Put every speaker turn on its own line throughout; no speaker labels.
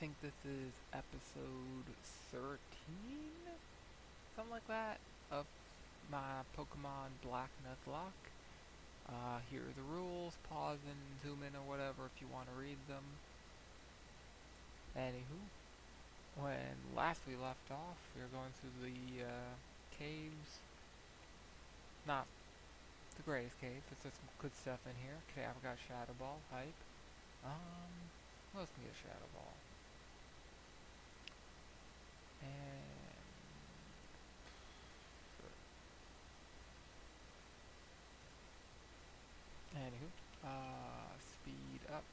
think this is episode 13, something like that, of my Pokemon Black Nuzlocke. Here are the rules. Pause and zoom in or whatever if you want to read them. Anywho, when last we left off, we were going through the caves. Not the greatest caves, but there's some good stuff in here. Okay, I've got Shadow Ball, hype. Who else can get Shadow Ball? And anywho, speed up.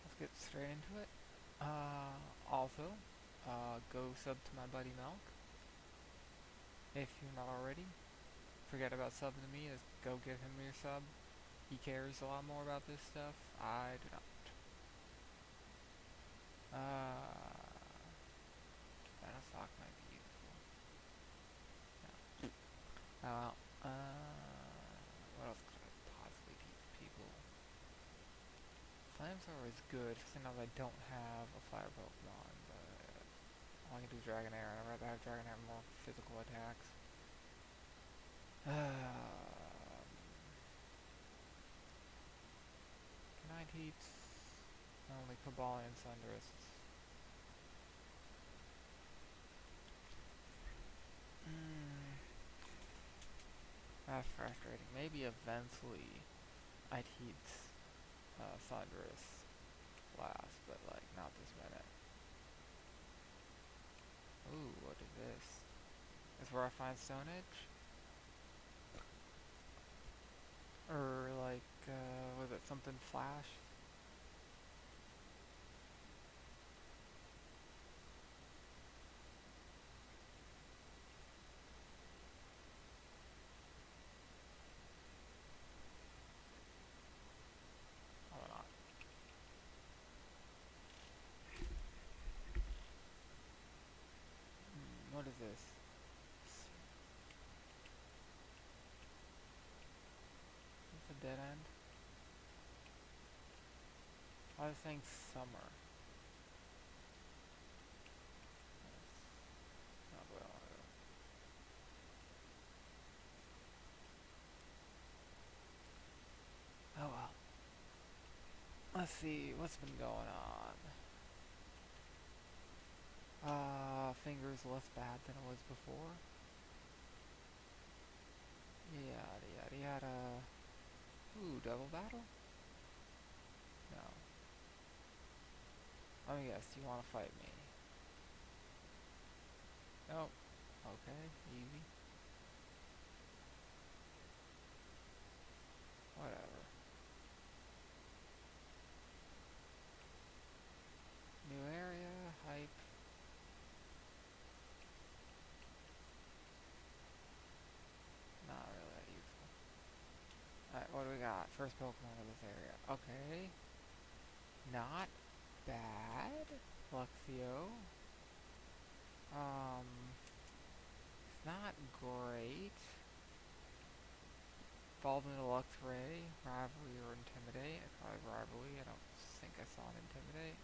Let's get straight into it. Also, go sub to my buddy Milk if you're not already. Forget about subbing to me. Just go give him your sub. He cares a lot more about this stuff. I do not. Venusaur might be useful. No. What else could I possibly teach people? Flamethrower is good, since I don't have a fire Pokemon, but all I can do is Dragonair, and I'd rather have Dragonair more physical attacks. Can I teach only Kabalion Sunderists? That's frustrating. Maybe eventually I teach Thunderous last, but like not this minute. Ooh, what is this? Is where I find Stone Edge? Or like, was it something Flash? Hold on. What is this? Is this a dead end? I was saying summer. That's not where I wanna go. Oh well. Let's see, what's been going on? Fingers less bad than it was before. Yada yada yada. Ooh, double battle? No. Let me guess, you wanna fight me? Nope. Okay, easy. Whatever. New area, hype. Not really that useful. Alright, what do we got? First Pokemon of this area. Okay. Not bad. Luxio. It's not great. Evolved into Luxray, Rivalry or Intimidate. It's probably Rivalry. I don't think I saw an Intimidate.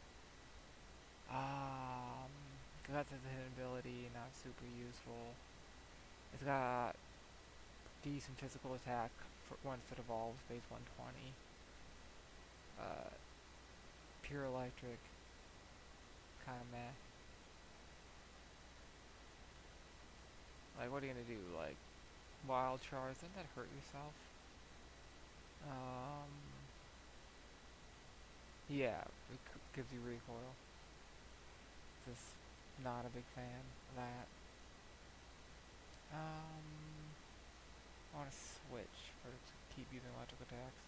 Guts has a hidden ability, not super useful. It's got decent physical attack for once it evolves, base 120. Pure Electric, kinda meh. Like, what are you gonna do? Like, Wild Charge? Doesn't that hurt yourself? Yeah, it gives you recoil. Just not a big fan of that. I want to switch for to keep using electric attacks.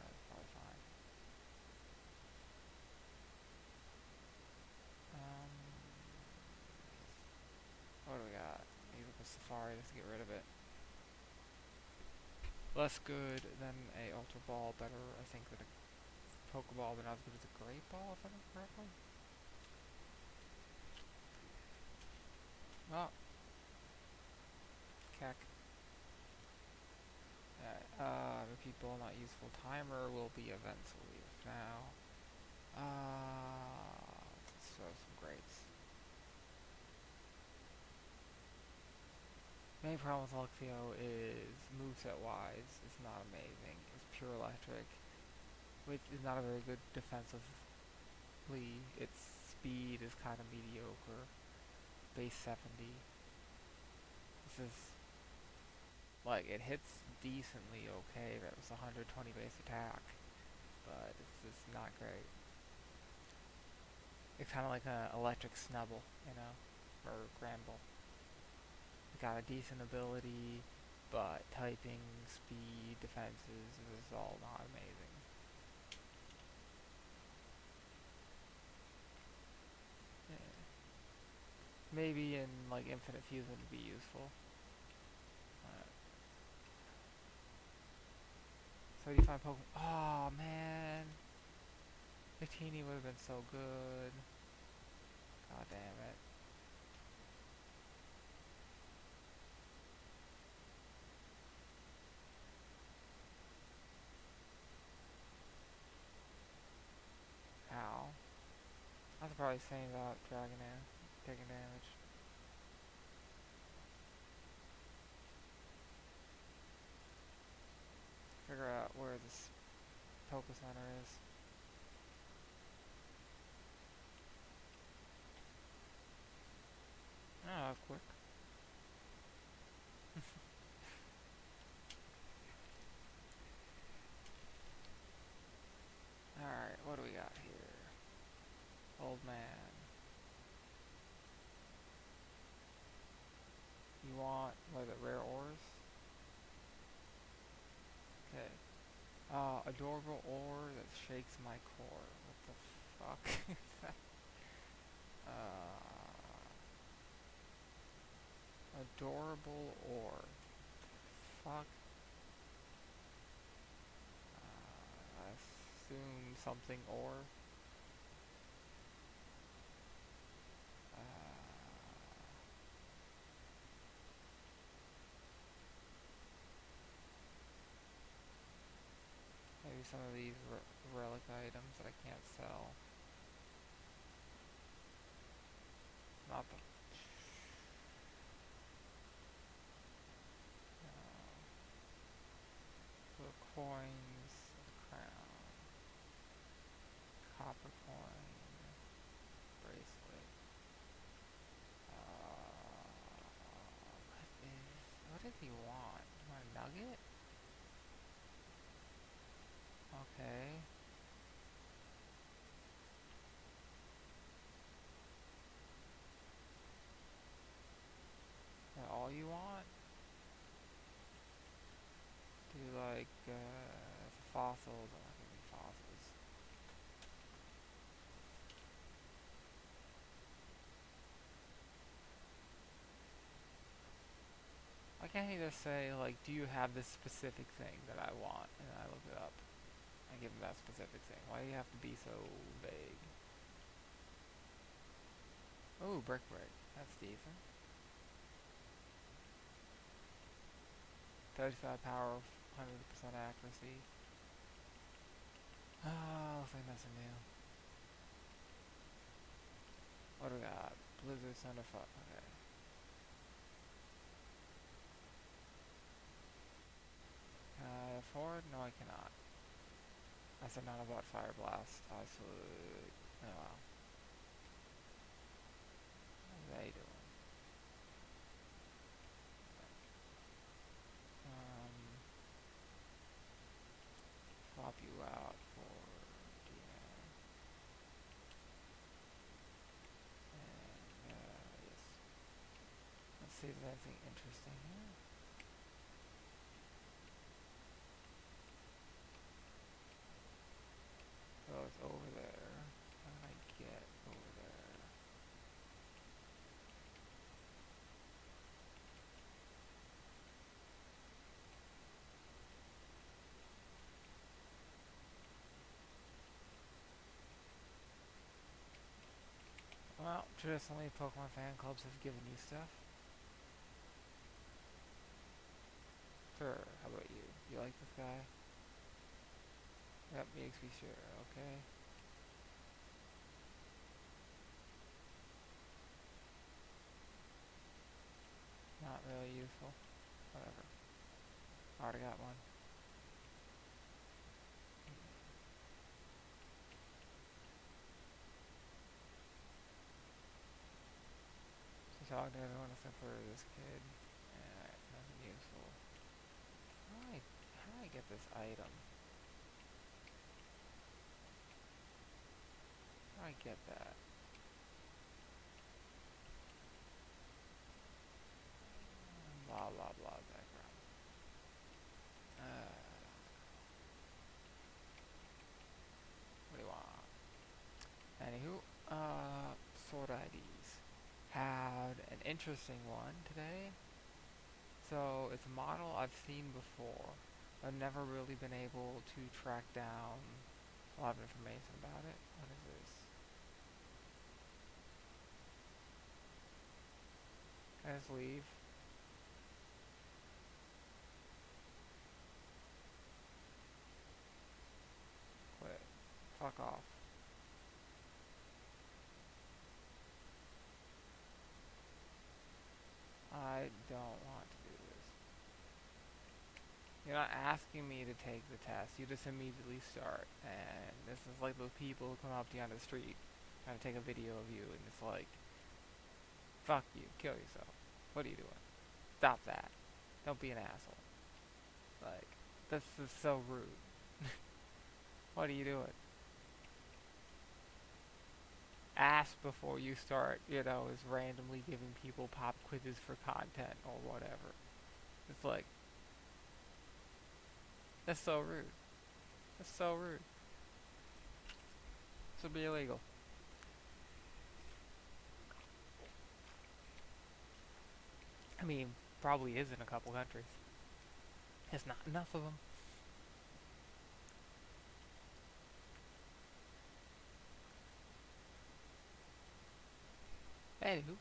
It's probably fine. Um, what do we got? Use up a Safari just to get rid of it. Less good than a Ultra Ball, better I think than a Pokeball, but not as good as a Great Ball if I remember correctly. Oh, Keck. people, not useful. Timer will be eventually. Now, let's throw some grapes. Main problem with Luxio is moveset wise, it's not amazing. It's pure electric, which is not a very good defensively. Its speed is kind of mediocre. Base 70. This is like it hits decently okay. That was 120 base attack, but it's just not great. It's kind of like an electric snubble, you know, or Granbull. It's got a decent ability, but typing, speed, defenses is all not amazing. Yeah. Maybe in like Infinite Fusion would be useful. 35 Pokemon. Oh man, Victini would have been so good. God damn it. Ow. I was probably saying about Dragonair taking damage. Figure out where this Poké Center is. Oh, quick. Alright, what do we got here? Old man. You want, what is it, rare ores? Okay. Adorable ore that shakes my core. What the fuck is that? Adorable ore. Fuck. I assume something ore. Maybe some of these relic items that I can't sell. Not the... the coins, the crown, copper coin, bracelet. What does he want? Do you want a nugget? Okay. Is that all you want? Do you like, fossils? I'm not gonna be fossils. Why can't he just say, like, do you have this specific thing that I want? And I look it up. I give him that specific thing. Why do you have to be so vague? Oh, brick break. That's decent. 35 power, 100% accuracy. Looks like nothing new. What do we got? Blizzard Thunder Fuck. Okay. Can I afford? No, I cannot. I said not about Fire Blast. Absolute. Oh wow. What are they doing? Swap you out for DNA. And, yes. Let's see if there's anything interesting here. So it's over there. How can I get over there? Well, traditionally Pokemon fan clubs have given you stuff. Sure, how about you? You like this guy? Yep, EXP share, okay. Not really useful. Whatever. Already got one. So talking to everyone except for this kid. Alright, nothing useful. How do I get this item? How do I get that? Blah blah blah background. What do you want? Anywho, sword IDs. Had an interesting one today. So it's a model I've seen before. I've never really been able to track down a lot of information about it. What is this? Can I just leave? Quit. Fuck off. I don't want to do this. You're not asking me to take the test. You just immediately start. And this is like those people who come up to you on the street trying to take a video of you, and it's like, fuck you, kill yourself. What are you doing? Stop that. Don't be an asshole. Like, this is so rude. What are you doing? Ask before you start, is randomly giving people pop quizzes for content or whatever. It's like, that's so rude. That's so rude. This would be illegal. I mean, probably is in a couple countries. There's not enough of them. Anywho,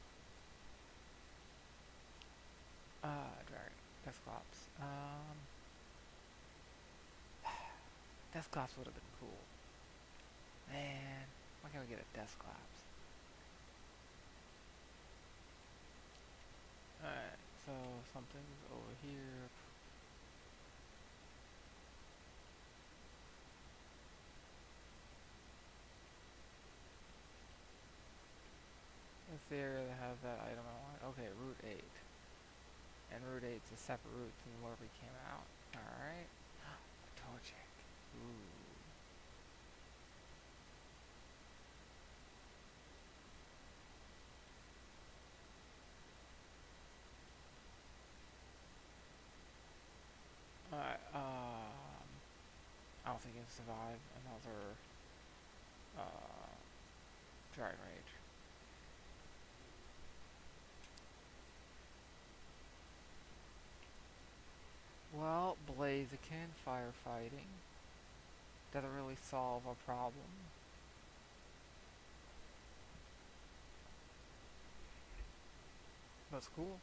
Dragon, Desclops. Desclops would have been cool. Man, why can't we get a Desclops? Alright, so something's over here. It's the area that has that item I want. Okay, Route 8. And Route 8's a separate route than where we came out. Alright. Torchic. Ooh. Alright, I don't think it can survive another, Dragon Rage. Well, Blaziken, firefighting. Doesn't really solve a problem. That's cool.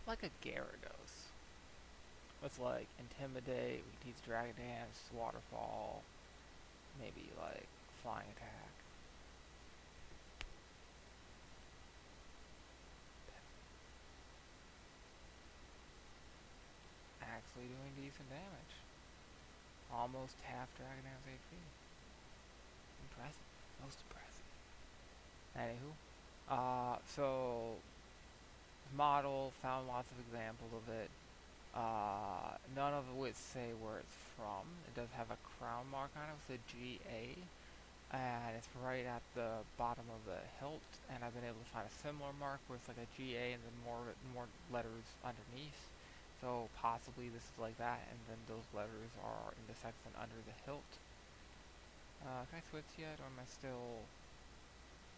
Like a Gyarados. It's like Intimidate, we teach Dragon Dance, Waterfall, maybe like Flying Attack. Actually doing decent damage. Almost half Dragon Dance HP. Impressive. Most impressive. Anywho. So model, found lots of examples of it. None of which say where it's from. It does have a crown mark on it with a GA, and it's right at the bottom of the hilt. And I've been able to find a similar mark where it's like a GA and then more letters underneath. So possibly this is like that, and then those letters are intersected under the hilt. Can I switch yet, or am I still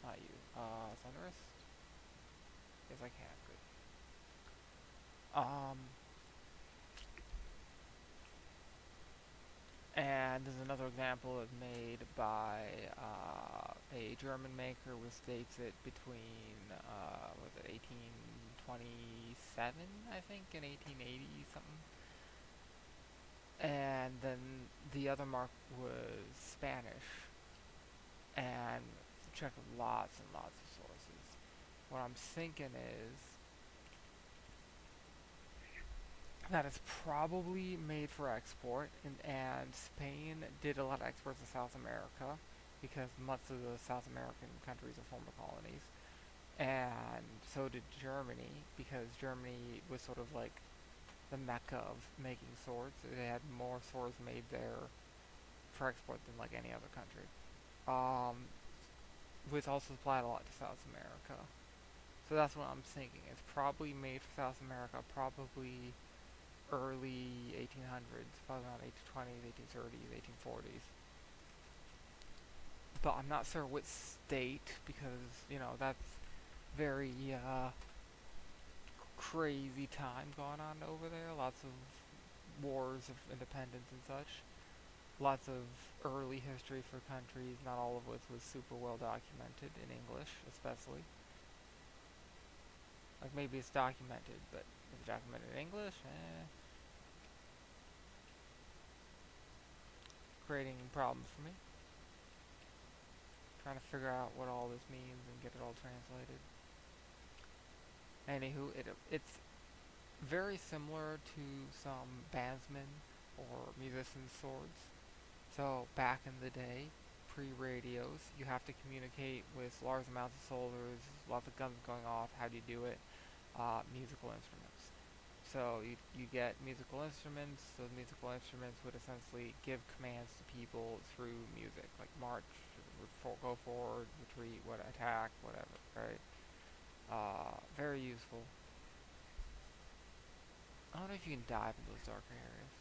not you? Thunderous? Yes, I can. Good. And there's another example made by a German maker which dates it between, was it 1827, I think, and 1880 something. And then the other mark was Spanish, and checked lots and lots of sources. What I'm thinking is that it's probably made for export, and Spain did a lot of exports to South America because much of the South American countries are former colonies, and so did Germany because Germany was sort of like the mecca of making swords. They had more swords made there for export than like any other country. Um, which also supplied a lot to South America. So that's what I'm thinking. It's probably made for South America, probably early 1800s, probably around 1820s, 1830s, 1840s. But I'm not sure which state because, that's very crazy time going on over there. Lots of wars of independence and such. Lots of early history for countries, not all of which was super well documented in English, especially. Like maybe it's documented, but if it's documented in English, creating problems for me. Trying to figure out what all this means and get it all translated. Anywho, it's very similar to some bandsmen or musicians' swords. So back in the day, pre-radios, you have to communicate with large amounts of soldiers, lots of guns going off. How do you do it? Musical instruments. So you get musical instruments. Those musical instruments would essentially give commands to people through music, like march, go forward, retreat, what attack, whatever. Right? Very useful. I don't know if you can dive in those darker areas.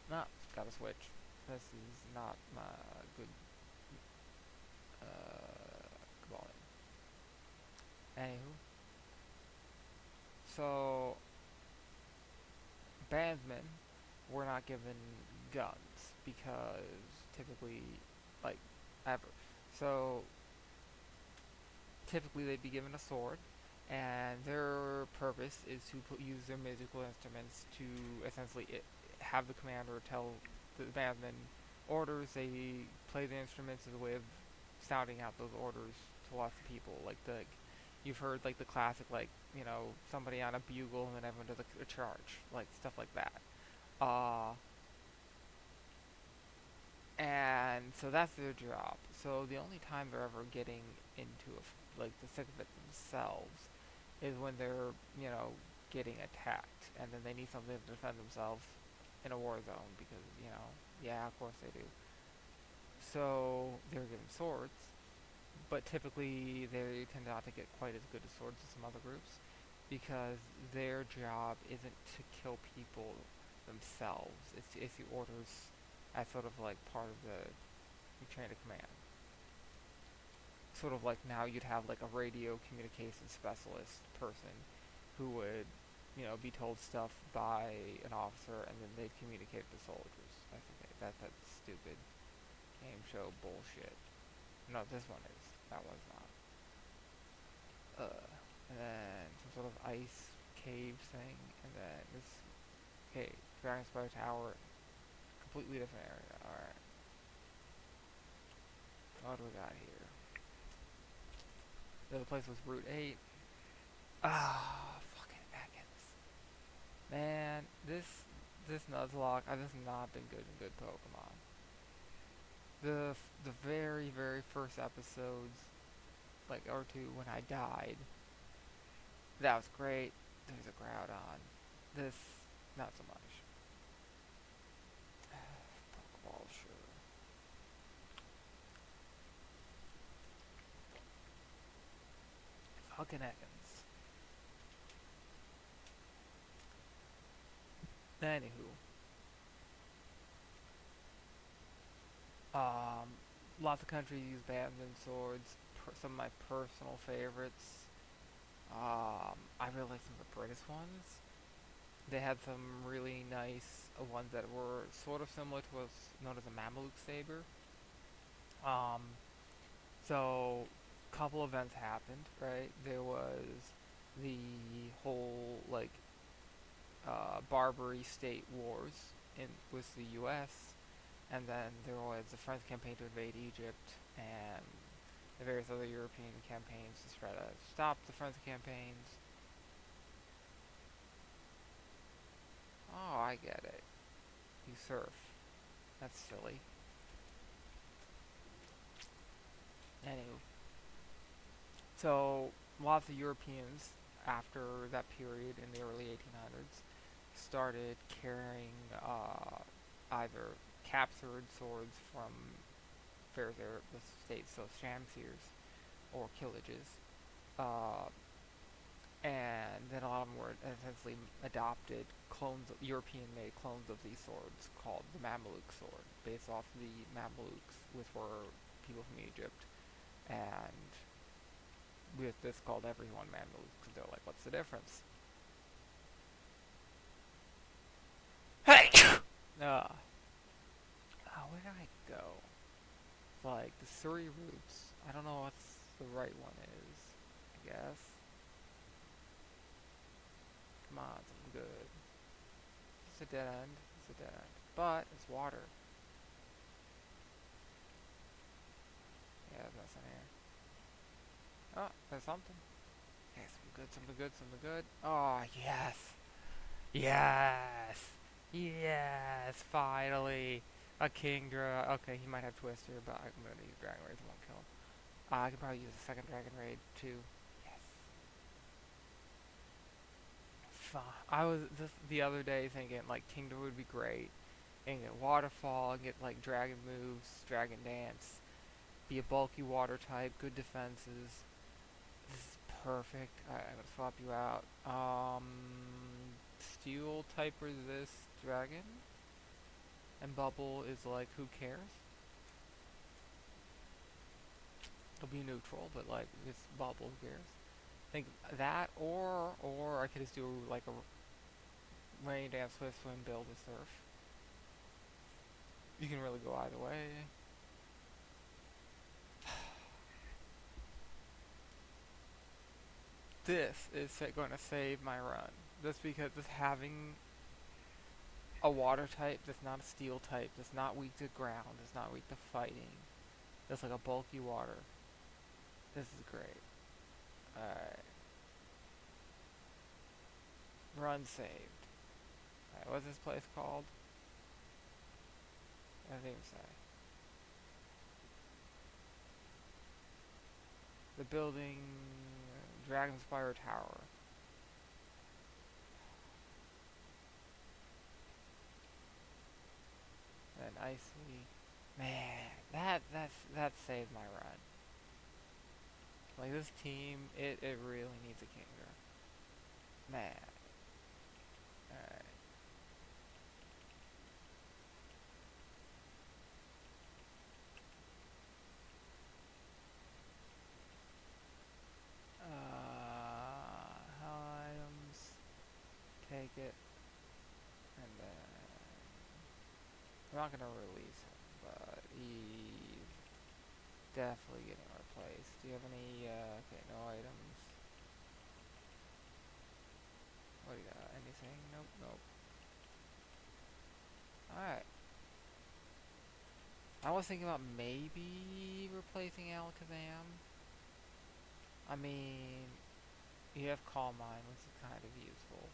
No, gotta switch. This is not my good volume. Anywho, so bandsmen were not given guns because typically, like, ever. So typically they'd be given a sword, and their purpose is to use their musical instruments to essentially have the commander tell the bandmen orders. They play the instruments as a way of sounding out those orders to lots of people. Like you've heard like the classic, like somebody on a bugle and then everyone does a charge, like stuff like that. Uh, and so that's their job. So the only time they're ever getting into like the thick of it themselves is when they're getting attacked, and then they need something to defend themselves in a war zone because yeah, of course they do. So they're given swords, but typically they tend not to get quite as good as swords as some other groups because their job isn't to kill people themselves. It's to issue orders as sort of like part of the chain of command. Sort of like now you'd have like a radio communication specialist person who would, be told stuff by an officer and then they'd communicate to soldiers. I think that's stupid game show bullshit. No, this one is. That was not. And then some sort of ice cave thing, and then this, okay, Dragon Spire Tower, completely different area. Alright. What do we got here? The other place was Route 8. Ah, fucking Ekans. Man, this Nuzlocke, this has not been good in good Pokemon. The very, very first episodes, like, or two, when I died, that was great. There's a Groudon. This, not so much. Pokeball, sure. Fucking Ekans. Anywho, lots of countries use badminton swords. Some of my personal favorites. I really like some of the British ones. They had some really nice ones that were sort of similar to what's known as a Mameluke saber. Um, so, couple events happened, right? There was the whole like Barbary state wars in with the U.S., and then there was the French campaign to invade Egypt, and the various other European campaigns to try to stop the French campaigns. Oh, I get it. You surf. That's silly. Anyway, so lots of Europeans after that period in the early 1800s started carrying either captured swords from the states, so shamsirs or killages, uh, and then a lot of them were essentially adopted clones, European-made clones of these swords called the Mameluke sword, based off the Mamelukes, which were people from Egypt, and with this called everyone Mameluke because they're like, what's the difference? Hey! Where did I go? It's like the Surrey routes. I don't know what the right one is. I guess. Come on, something good. It's a dead end. It's a dead end. But it's water. Yeah, there's nothing here. Oh, there's something. Okay, something good, something good, something good. Oh, yes. Yes. Yes, finally. A Kingdra. Okay, he might have Twister, but I'm gonna use Dragon Rage, it won't kill him. I could probably use a second Dragon Raid too. Yes. Fine. I was just the other day thinking like Kingdom would be great. And get Waterfall, and get like Dragon moves, Dragon Dance, be a bulky water type, good defenses. This is perfect. Alright, I'm gonna swap you out. Steel type resist Dragon, and Bubble is like who cares? It'll be neutral, but like it's Bubble, who cares? I think that, or I could just do like a rain dance swift swim build with surf. You can really go either way. This is going to save my run. Just because just having a water type that's not a steel type, that's not weak to ground, that's not weak to fighting, that's like a bulky water. This is great. Alright. Run saved. Alright, what's this place called? I didn't even say. The building Dragonspire Tower. And icy. Man, that saved my run. Like this team, it really needs a Kingdra. Man. Alright. Items. Take it. And then I'm not gonna release him, but he's definitely getting replaced. Do you have any okay, no items. What do you got? Anything? Nope, nope. Alright. I was thinking about maybe replacing Alakazam. I mean, you have Calm Mind, which is kind of useful.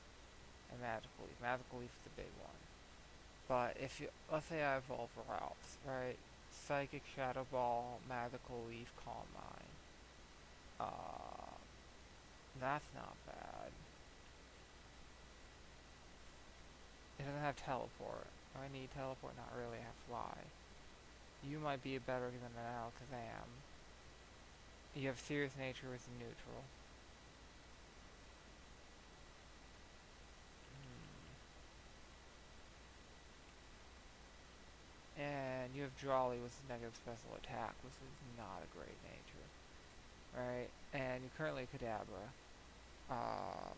And Magical Leaf. Magical Leaf is the big one. But if you, let's say I evolve routes, right? Psychic Shadow Ball, Magical Leaf, Calm Mind. Uh, that's not bad. It doesn't have Teleport. I need Teleport, not really. I have Fly. You might be better than an Alakazam. You have Serious Nature with neutral. And you have Jolly with negative special attack, which is not a great nature. Right? And you currently Kadabra. Um,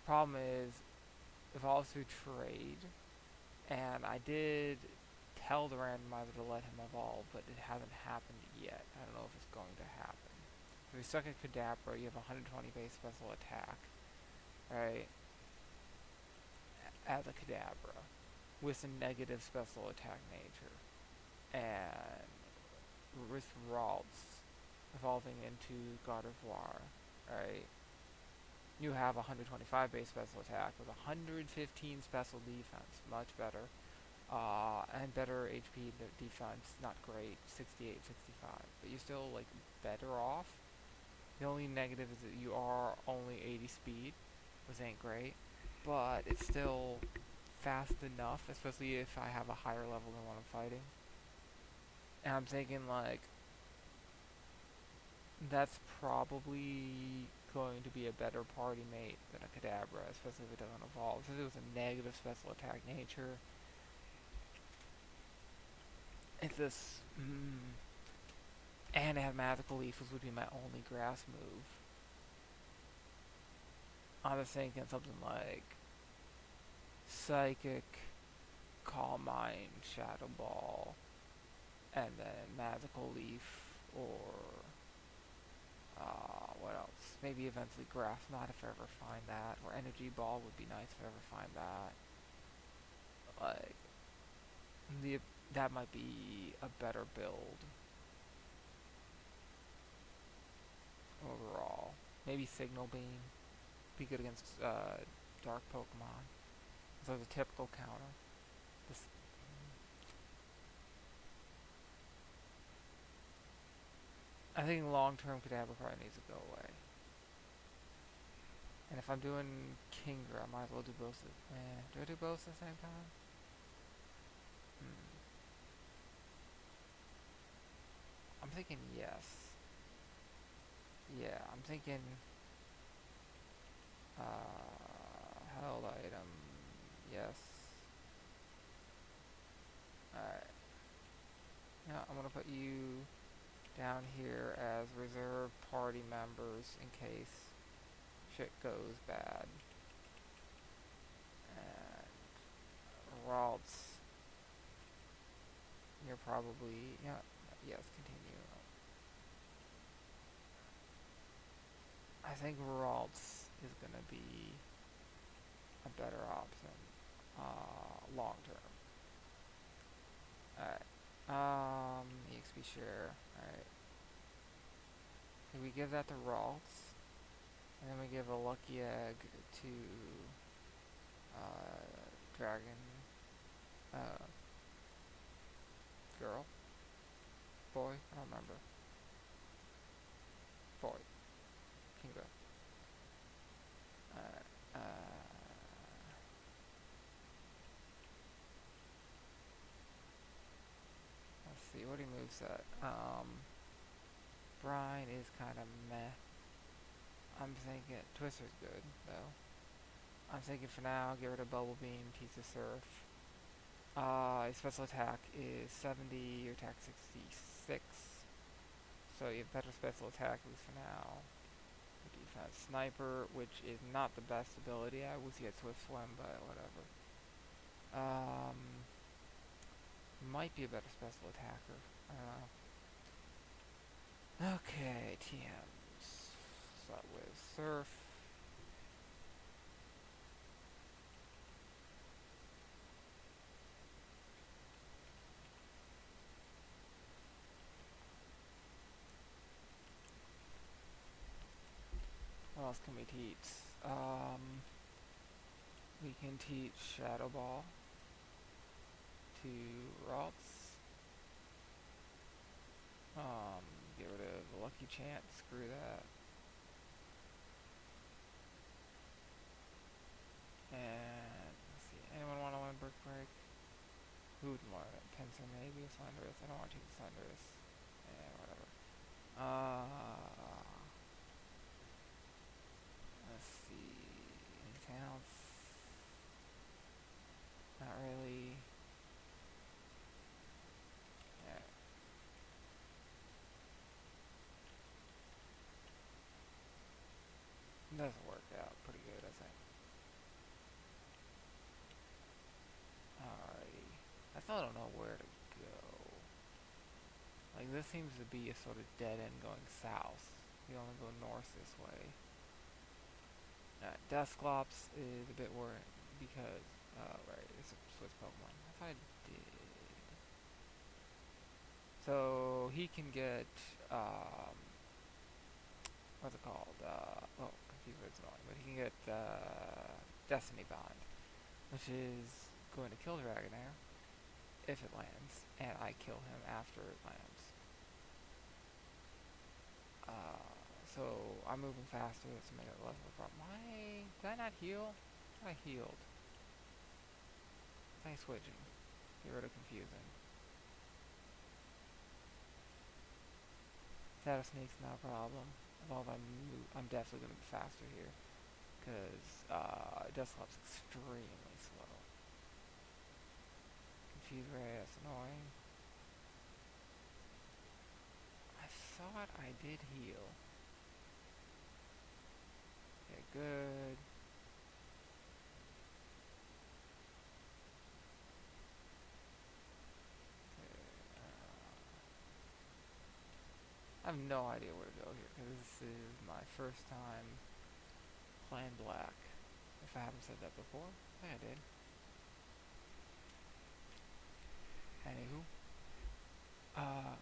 problem is, evolves through trade, and I did tell the randomizer to let him evolve, but it hasn't happened yet. I don't know if it's going to happen. If you suck at Kadabra, you have 120 base special attack, right? As a Kadabra, with a negative special attack nature, and with Ralts evolving into God of War, right? You have 125 base special attack with 115 special defense, much better. And better HP defense, not great, 68, 65. But you're still, like, better off. The only negative is that you are only 80 speed, which ain't great. But it's still fast enough, especially if I have a higher level than what I'm fighting. And I'm thinking, like, that's probably going to be a better party mate than a Kadabra, especially if it doesn't evolve. Since it was a negative special attack nature, if this, and it had Magical Leaf, which would be my only grass move, I was thinking something like Psychic, Calm Mind, Shadow Ball, and then Magical Leaf, or what else? Maybe eventually Grass Knot if I ever find that, or Energy Ball would be nice if I ever find that. Like, that might be a better build overall. Maybe Signal Beam. Be good against dark Pokemon. So it's a typical counter. This, I think long-term Kadabra probably needs to go away. And if I'm doing Kingdra, I might as well do both. Do I do both at the same time? I'm thinking yes. Yeah, I'm thinking held item, yes. Alright. Now I'm gonna put you down here as reserve party members in case shit goes bad. And Ralts, you're probably, yeah, yes, continue. I think Ralts is gonna be a better option, long term. Alright, EXP share, alright. So we give that to Ralts, and then we give a lucky egg to, Dragon, girl, boy, I don't remember. Boy, Kingo. Let's see, what he moves at. Brine is kind of meh. I'm thinking Twister's good though. I'm thinking for now, get rid of Bubble Beam, Pizza Surf. His special attack is 70, your attack 66. So you have better special attack at least for now. Defense Sniper, which is not the best ability. I wish he had Swift Swim, but whatever. Might be a better special attacker. I don't know. Okay, TMs. Start with Surf. What else can we teach? We can teach Shadow Ball to Ralts. Get rid of Lucky Chant, screw that. And, let's see, anyone want to learn Brick Break? Who would learn it? Pinsir maybe, Slenderous. I don't want to teach Slenderous. Yeah, whatever. Let's see, anything else? Not really. Yeah. It doesn't work out pretty good, I think. Alrighty. I still don't know where to go. Like, this seems to be a sort of dead end going south. We only go north this way. Dusclops is a bit worrying because, right, it's a Swiss Pokemon. I thought I did. So, he can get, what's it called? Oh, confused what it's going, but he can get, Destiny Bond, which is going to kill Dragonair if it lands, and I kill him after it lands. So I'm moving faster, that's made it less of a problem. Why did I not heal? I healed. Thanks switching. Get rid of confusing. Shadow Sneak's not a problem. As long as I'm definitely gonna be faster here. Because Dusclops extremely slow. Confuse Ray, that's annoying. I thought I did heal. Okay, good. Okay, I have no idea where to go here, because this is my first time playing black. If I haven't said that before, I think I did. Anywho.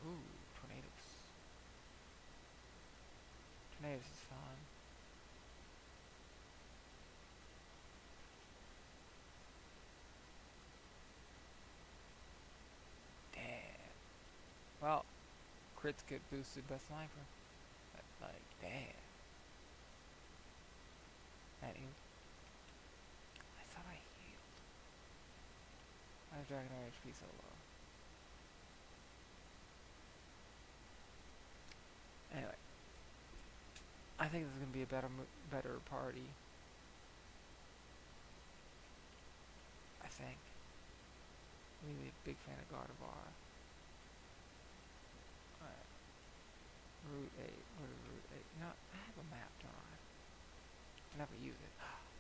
Ooh, tornadoes. Tornadoes is fun. Damn. Well, crits get boosted by sniper. But, like, damn. Anywho. I thought I healed. Why is Dragonair HP so low? Anyway. I think this is gonna be a better party. I think. Really a big fan of Gardevoir. Alright. Route 8. What is Route 8? You know, I have a map, don't I? I never use it.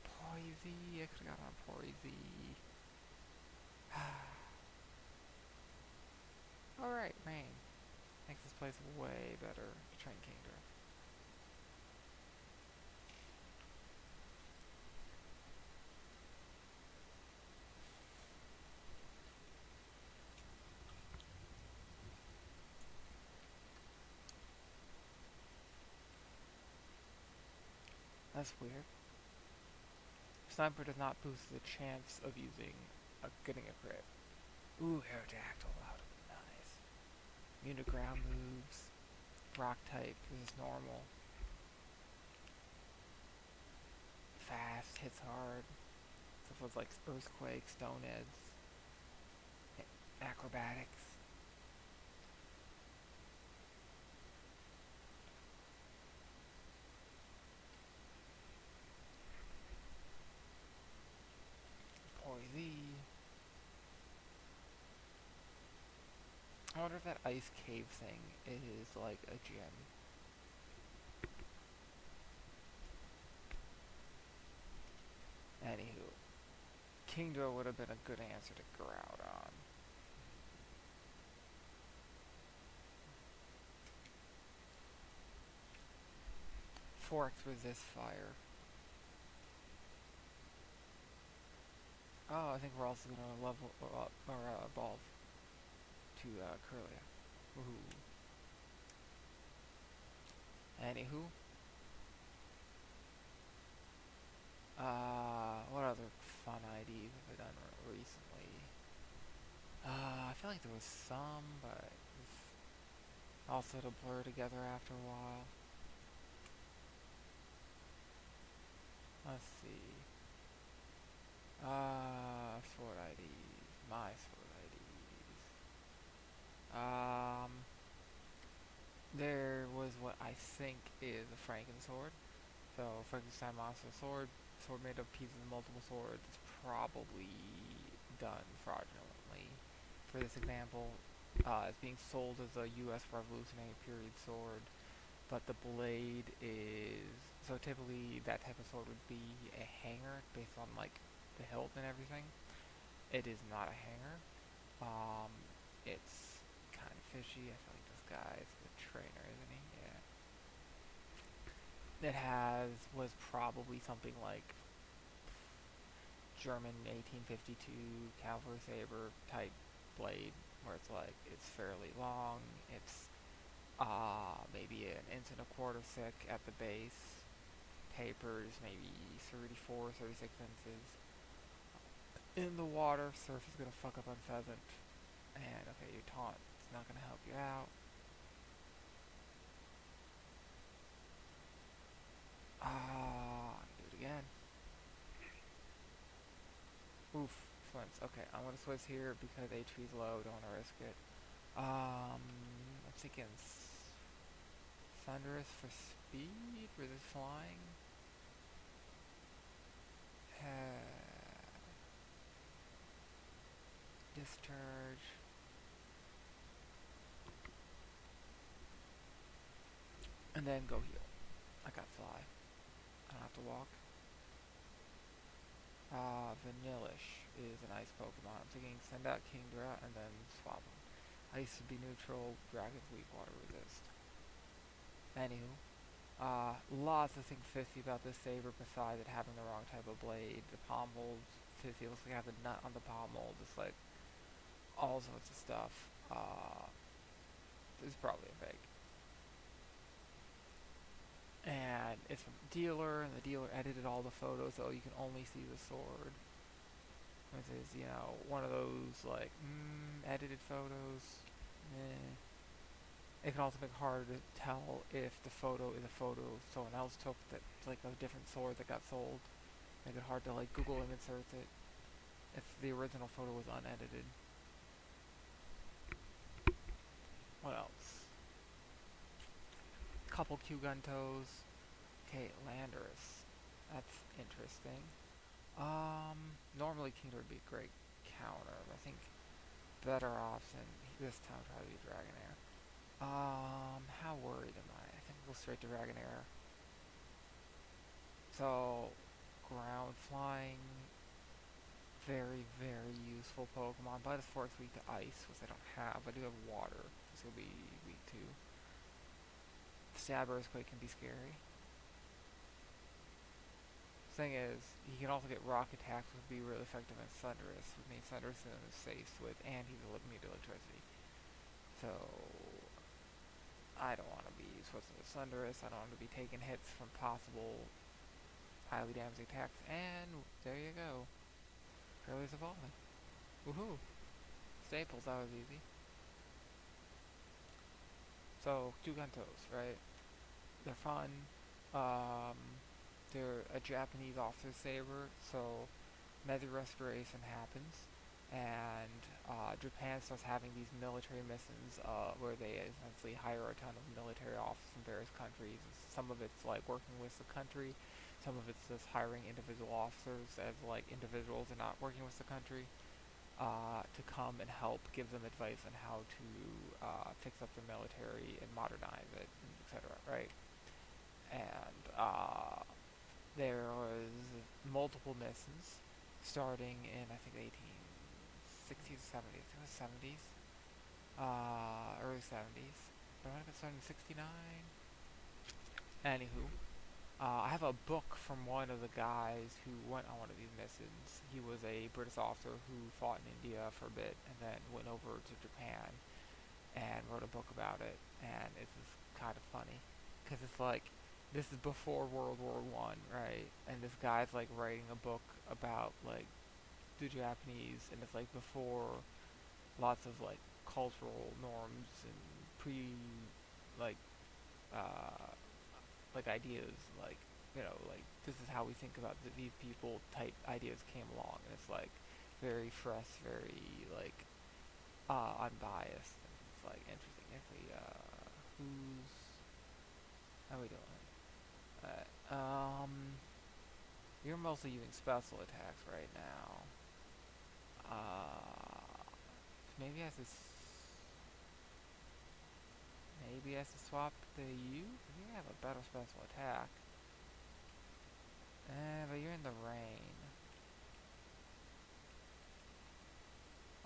Poisey! I could've got on Poisey. Alright, rain. Makes this place way better to train Kingdra. That's weird. Sniper does not boost the chance of getting a crit. Ooh, Aerodactyl, that would be nice. Immune to ground moves. Rock type is normal. Fast, hits hard. Stuff with like Earthquake, Stone Edge. Acrobatics. Poisey. I wonder if that ice cave thing is like a gem. Anywho, Kingdra would have been a good answer to Groudon. Forex resist fire. Oh, I think we're also gonna level up or evolve to Curlia. Woohoo. Anywho. What other fun IDs have I done recently? I feel like there was some, but it's also to blur together after a while. Let's see. Sword IDs. My sword IDs. There was what I think is a Franken sword. So, Frankenstein monster sword. Sword made of pieces of multiple swords. It's probably done fraudulently. For this example, it's being sold as a U.S. Revolutionary period sword, but the blade is... So typically that type of sword would be a hanger based on like the hilt and everything. It is not a hanger. It's I feel like this guy's the trainer, isn't he? Yeah. It was probably something like German 1852 cavalry saber type blade, where it's like it's fairly long. It's maybe an inch and a quarter thick at the base. Tapers maybe 34, 36 inches. In the water, surf is gonna fuck up on pheasant. And okay, your taunt is not gonna help you out. Do it again. Oof, swims. Okay, I'm gonna switch here because HP's low. Don't wanna risk it. I'm thinking thunderous for speed versus flying. Discharge. And then go heal. I got fly. I don't have to walk. Vanillish is an ice Pokemon. I'm thinking send out Kingdra and then swap them. Ice would be neutral, Dragon's weak, water resist. Anywho, lots of things fishy about this saber besides it having the wrong type of blade. The pommel's fishy, it looks like it has a nut on the pommel, just like all sorts of stuff. This is probably a fake. And it's from the dealer, and the dealer edited all the photos so you can only see the sword. Which is, one of those, like, edited photos. It can also make it harder to tell if the photo is a photo someone else took that's like a different sword that got sold. Make it hard to, like, Google image search it if the original photo was unedited. What else? Couple Q-gun toes. Okay, Landorus. That's interesting. Normally Kingdra would be a great counter, but I think better option this time probably be Dragonair. How worried am I? I think we'll go straight to Dragonair. So, ground flying, very, very useful Pokemon. But it's force weak to ice, which I don't have. I do have water, this will be weak to. Stab Earthquake can be scary. Thing is, he can also get rock attacks, which would be really effective in Thunderous, which means Thunderous is safe with, and he's immune to electricity. So, I don't want to be switching to Thunderous. I don't want to be taking hits from possible highly damaging attacks, and there you go. Fairly's evolving. Woohoo! Staples, that was easy. So, Jugantos, right? They're fun. They're a Japanese officer saber, so Mezi Restoration happens, and Japan starts having these military missions where they essentially hire a ton of military officers from various countries. Some of it's like working with the country, some of it's just hiring individual officers as like individuals and not working with the country to come and help give them advice on how to fix up their military and modernize it, etc. Right? And there was multiple missions starting in I think the 1860s, 70s. I think it was 70s, early 70s. But I might have been starting in 69. Anywho, I have a book from one of the guys who went on one of these missions. He was a British officer who fought in India for a bit and then went over to Japan and wrote a book about it. And it's just kind of funny because it's like this is before World War One, right? And this guy's like writing a book about like the Japanese, and it's like before lots of like cultural norms and like uh, like ideas like like this is how we think about these people type ideas came along, and it's like very fresh, very like unbiased, and it's like interesting. If we who's how we doing? You're mostly using special attacks right now. Maybe I have to maybe I have to swap the you. You have a better special attack. But you're in the rain.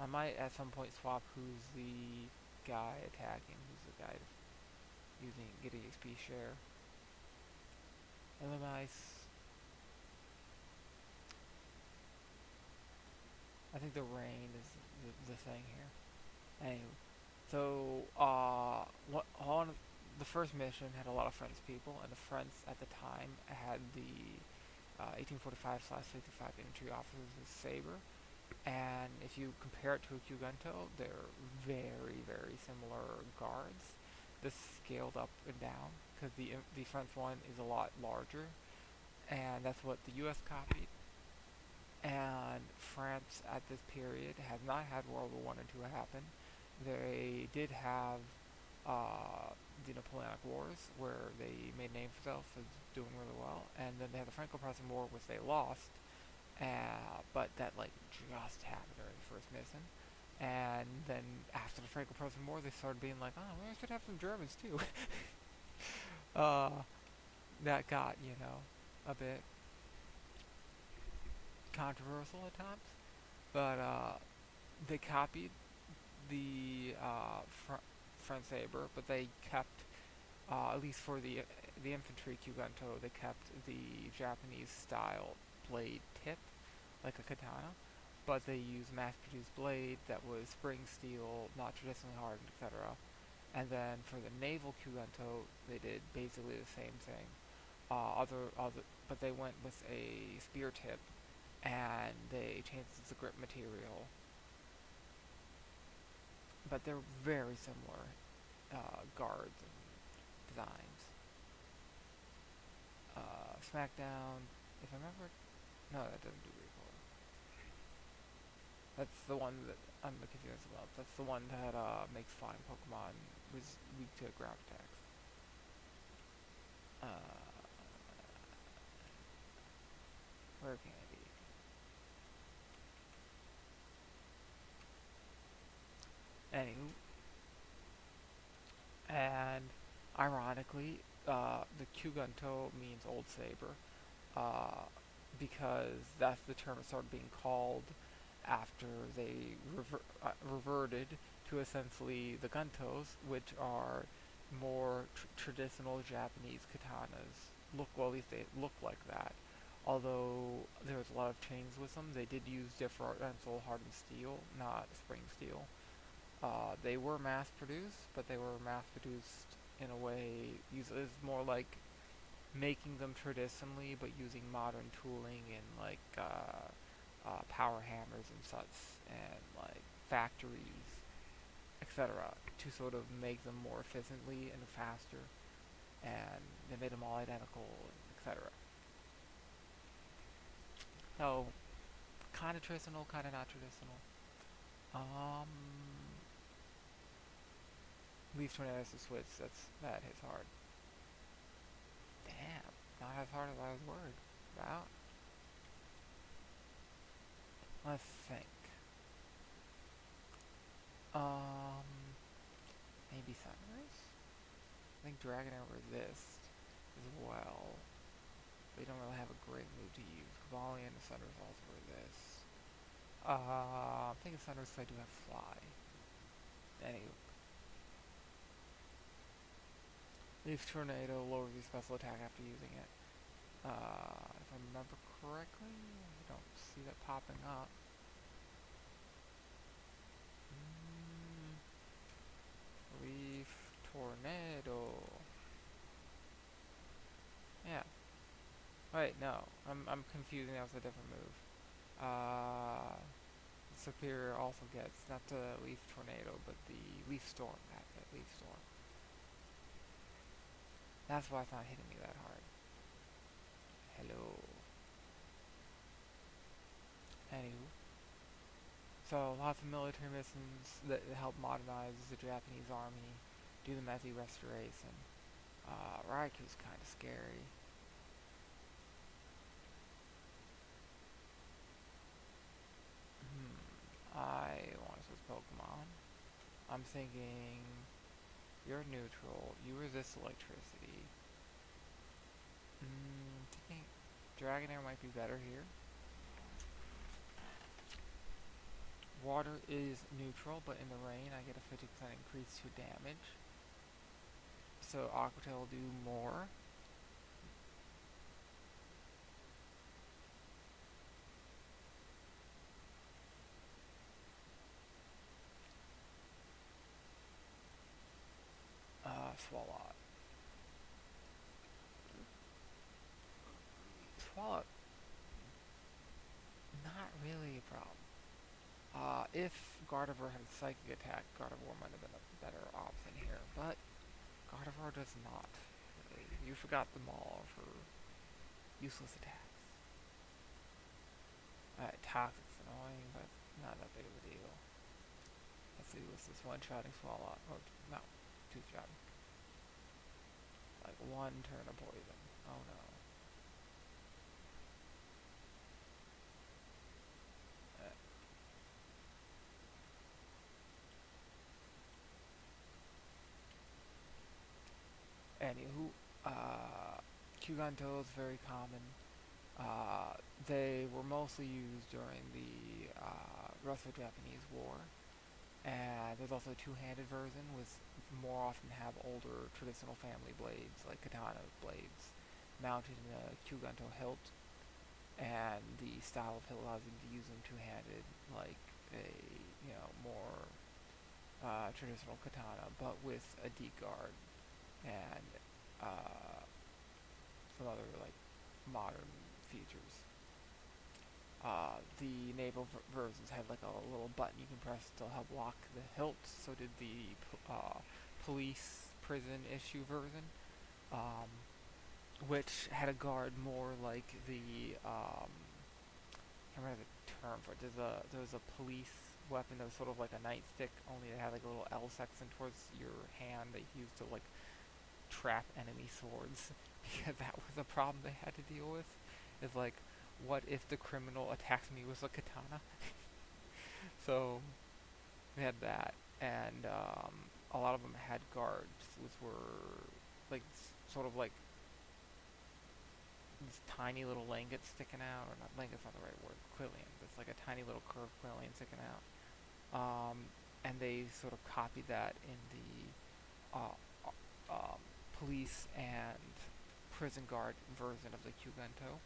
I might at some point swap who's the guy attacking, who's the guy using getting XP share. Randomized. I think the rain is the thing here. Anyway, so on the first mission had a lot of French people, and the French at the time had the 1845/55 infantry officers with saber. And if you compare it to a Kyugunto, they're very, very similar guards. This scaled up and down because the French one is a lot larger, and that's what the U.S. copied. And France at this period had not had World War One and Two happen. They did have the Napoleonic Wars, where they made a name for themselves as doing really well, and then they had the Franco-Prussian War, which they lost, but that like just happened during the first mission. And then after the Franco-Prussian War, they started being like, oh, we should have some Germans too. That got, a bit controversial at times, but they copied the French saber, but they kept, at least for the infantry Kyugunto, they kept the Japanese style blade tip, like a katana, but they used mass-produced blade that was spring steel, not traditionally hardened, etc. And then for the naval Kyugunto, they did basically the same thing. But they went with a spear tip, and they changed the grip material. But they're very similar guards and designs. Smackdown, if I remember, no, that doesn't do recoil. That's the one that I'm confused about. That's the one that makes flying Pokemon weak to ground attacks. Where can it be? Anywho, and ironically, the Kyugunto means old saber, because that's the term it started being called after they reverted to essentially the Guntos, which are more traditional Japanese katanas. At least they look like that. Although there was a lot of change with them, they did use differential hardened steel, not spring steel. They were mass produced, but they were mass produced in a way, it's more like making them traditionally, but using modern tooling and like power hammers and such, and like factories, etc., to sort of make them more efficiently and faster. And they made them all identical, etc. So, kind of traditional, kind of not traditional. Um, Leaf Tornadoes to switch. That hits hard. Damn, not as hard as I was worried about. Let's think. Um, Maybe Sunrise? I think Dragonair Resist as well. They don't really have a great move to use. Cavalier and Sunrise also resist. I'm thinking Sunrise because I do have Fly. Anyway. Leaf Tornado lowers the special attack after using it. If I remember correctly, I don't see that popping up. Leaf Tornado. Yeah. Wait, no. I'm confusing that with a different move. Superior also gets not the Leaf Tornado, but the Leaf Storm. That's it, Leaf Storm. That's why it's not hitting me that hard. Hello. Anywho. So, lots of military missions that help modernize the Japanese army, do the Meiji Restoration. Raiku's kind of scary. I want to switch Pokemon. I'm thinking you're neutral, you resist electricity. Thinking Dragonair might be better here. water is neutral, but in the rain I get a 50% increase to damage. So Aquatail will do more. Swalot. Swalot, not really a problem. If Gardevoir had a Psychic attack, Gardevoir might have been a better option here, but Gardevoir does not. You forgot them all of her useless attacks. Toxic's annoying, but not that big of a deal. Let's see, what's this one-shotting Swalot? Oh, no, two-shotting. Like one turn of poison. Oh no. Anywho, Kyuganto is very common. They were mostly used during the Russo-Japanese War, and there's also a two-handed version, which more often have older traditional family blades, like katana blades, mounted in a Kyuganto hilt, and the style of hilt allows you to use them two-handed, like a more traditional katana, but with a deep guard and some other like modern features. The naval versions had like a little button you can press to help lock the hilt. So did the police prison issue version, um, which had a guard more like the I can't remember the term for it. There's a police weapon that was sort of like a nightstick, only it had like a little L section towards your hand that you used to like trap enemy swords, because that was a problem they had to deal with. Is like, what if the criminal attacks me with a katana? So they had that, and a lot of them had guards, which were like sort of like these tiny little languets sticking out, or not languet's not the right word, quillion. It's like a tiny little curved quillion sticking out. And they sort of copied that in the police and prison guard version of the Kyuganto.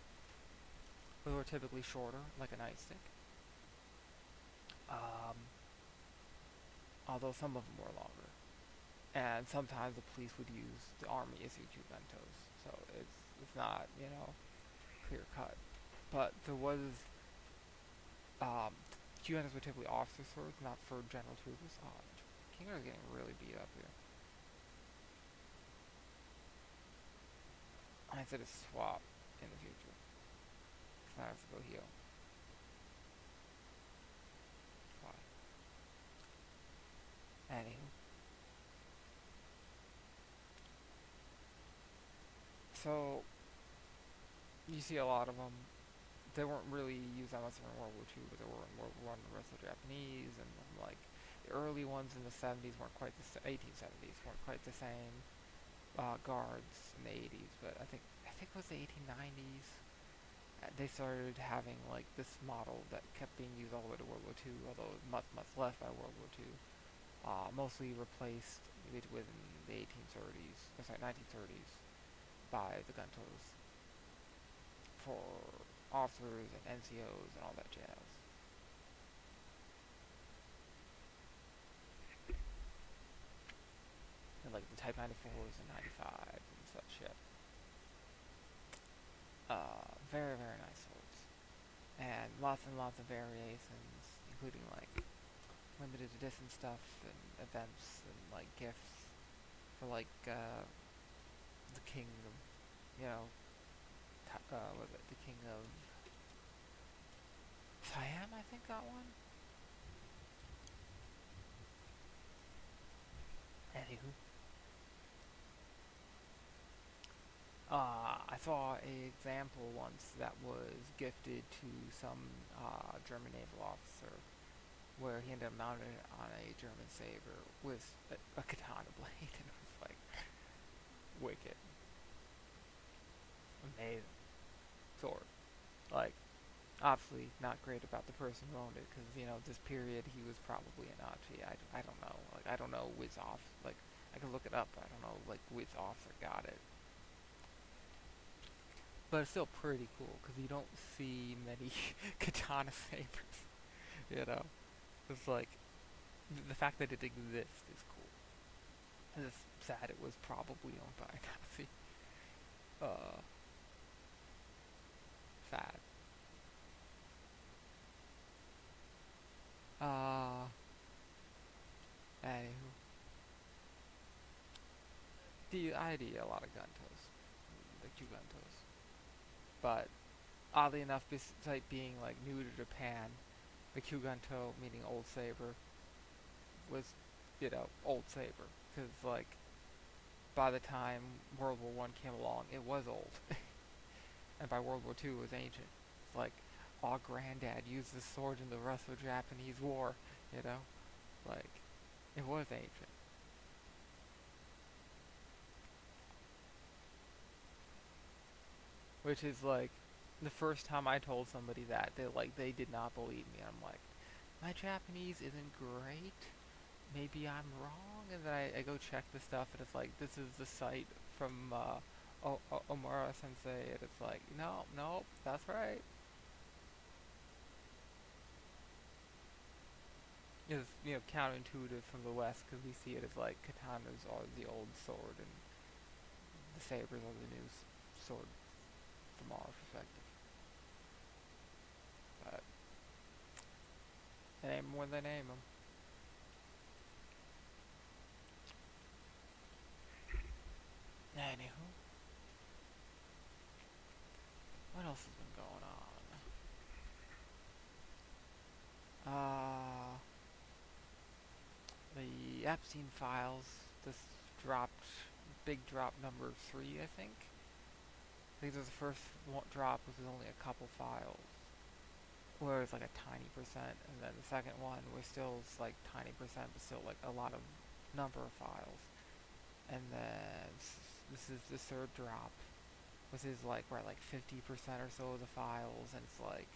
Those were typically shorter, like a nightstick. Um, Although some of them were longer. And sometimes the police would use the army as Kyugantos. So it's not, clear cut. But there was um, Kyugantos were typically officer swords, not for general troopers. Oh, King is getting really beat up here. I said to swap in the future. So I have to go heal. Why? Anywho. So, you see a lot of them. They weren't really used that much in World War II, but they were in World War I and the rest of the Japanese, and like the early ones in the 70s weren't quite the 1870s weren't quite the same guards in the 80s, but I think it was the 1890s they started having like this model that kept being used all the way to World War II, although much less by World War II. Mostly replaced within the 1830s, sorry, 1930s, by the Guntos for officers and NCOs and all that jazz. And like the Type 94s and 95s and such shit. Very, very nice swords. And lots of variations, including like limited edition stuff and events and like gifts for like the king of, was it the king of Siam? I think got one. Anywho, I saw an example once that was gifted to some German naval officer, where he ended up mounting it on a German saber with a katana blade, and it was like wicked, amazing sword, like Obviously, not great about the person who owned it, because this period he was probably a Nazi. I don't know. Like I don't know which off. Like I can look it up. But I don't know like which officer got it. But it's still pretty cool because you don't see many katana sabers. You know, it's like the fact that it exists is cool. And it's sad it was probably owned by a Nazi. Uh, sad. Uh, Anywho, I do a lot of guntos, the Q guntos. But oddly enough, despite being like new to Japan, the Q gunto, meaning old saber, was old saber because like by the time World War One came along, it was old, and by World War Two, it was ancient. It's like our granddad used this sword in the Russo-Japanese War, you know, like it was ancient. Which is like the first time I told somebody that they did not believe me. I'm like, my Japanese isn't great. Maybe I'm wrong, and then I go check the stuff, and it's like this is the site from Omura Sensei, and it's like no, no, that's right. It's counterintuitive from the West because we see it as like katanas are the old sword and the sabers are the new sword from our perspective. But they name 'em when they name them. Anywho, what else has been going on? The Epstein files. This dropped, big drop number 3, I think. I think the first drop was only a couple files, where it's like a tiny percent, and then the second one was still like tiny percent, but still like a lot of number of files. And then this is the third drop, which is like where like 50% or so of the files, and it's like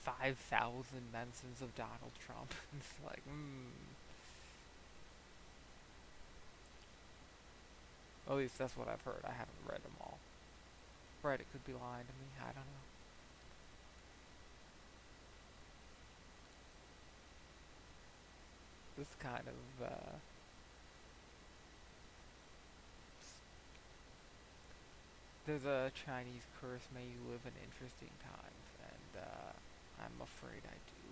5,000 mentions of Donald Trump. It's like, at least that's what I've heard. I haven't read them all. Reddit could be lying to me. I don't know. This kind of there's a Chinese curse. May you live in interesting times, and I'm afraid I do.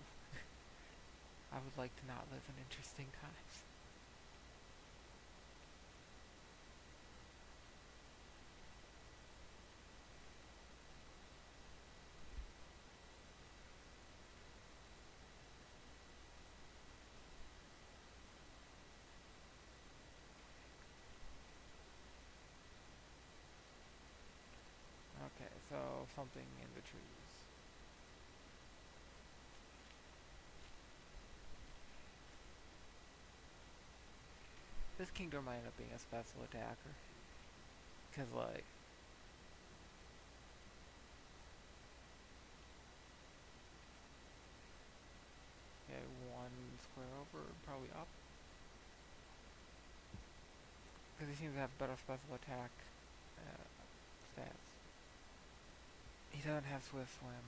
I would like to not live in interesting times. Okay, so something in the trees. This kingdom might end up being a special attacker. Because, like, okay, one square over, probably up. Because he seems to have better special attack uh, stats. He doesn't have Swift Swim.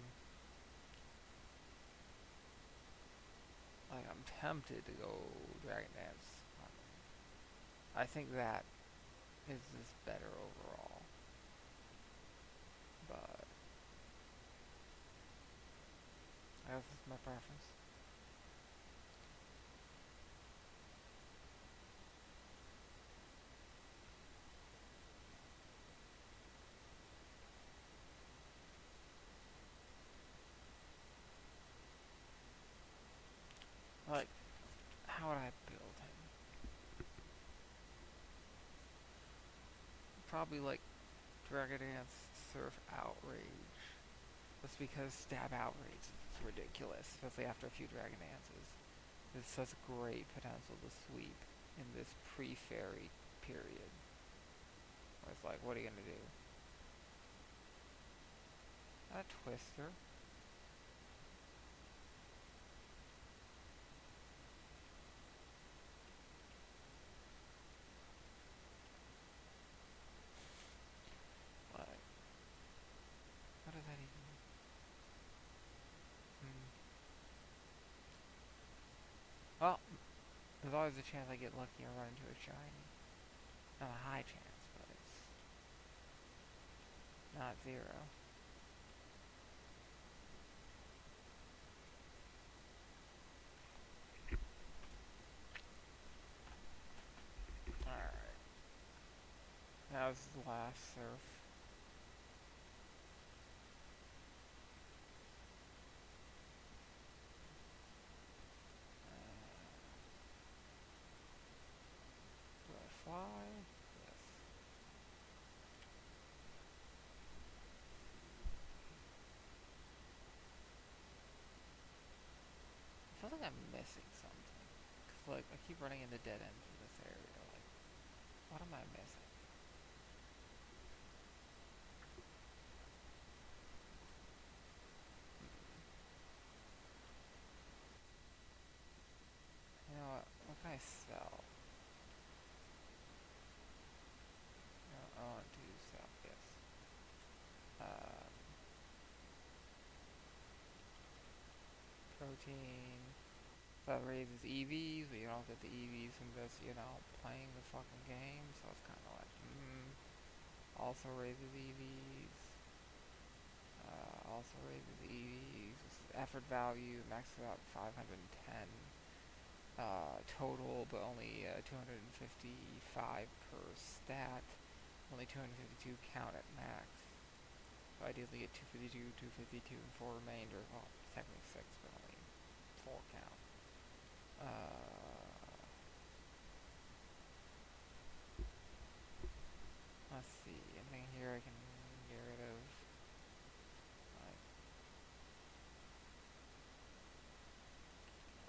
Like, I'm tempted to go Dragon Dance. I think that is just better overall. But, I guess it's my preference. Like, how would I build him? Probably, like, Dragon Dance, Surf Outrage. Just because Stab Outrage is ridiculous, especially after a few Dragon Dances. There's such great potential to sweep in this pre-fairy period. Where it's like, what are you gonna do? A twister. What? What does that even mean? Hmm. Well, there's always a chance I get lucky and run into a shiny. Not a high chance, but it's not zero. Alright. That was the last surf. Do I fly? Yes. I feel like I'm missing something. Cause like, I keep running into dead ends in this area. Like, what am I missing? You know what can I sell? I want to sell, yes. Um, Protein. That raises EVs, but you don't get the EVs from just, playing the fucking game, so it's kind of like, Also raises EVs. Also raises EVs. This is effort value, maxes out 510 total, but only 255 per stat. Only 252 count at max. So ideally get 252, 252, and 4 remainder. Well, technically 6, but only 4 count. Let's see. Anything here I can get rid of? Like,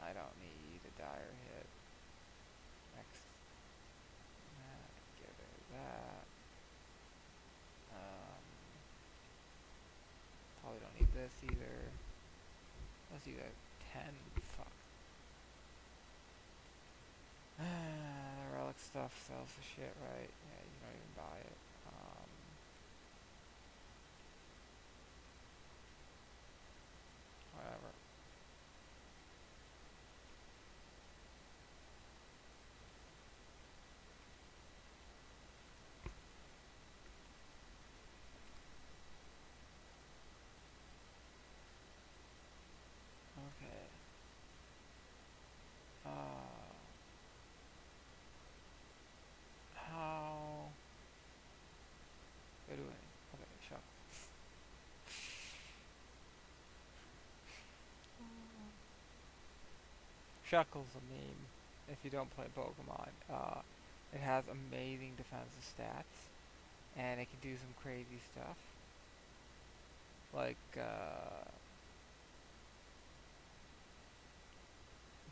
I don't need a dire hit. Next. That. Get rid of that. Um, Probably don't need this either. Let's do that 10. Fuck. The relic stuff sells for shit, right? Yeah, you don't even buy it. Whatever. Okay. How? Wait, wait. Okay, shuck. Shuckle's a meme. If you don't play Pokemon, it has amazing defensive stats, and it can do some crazy stuff. Like,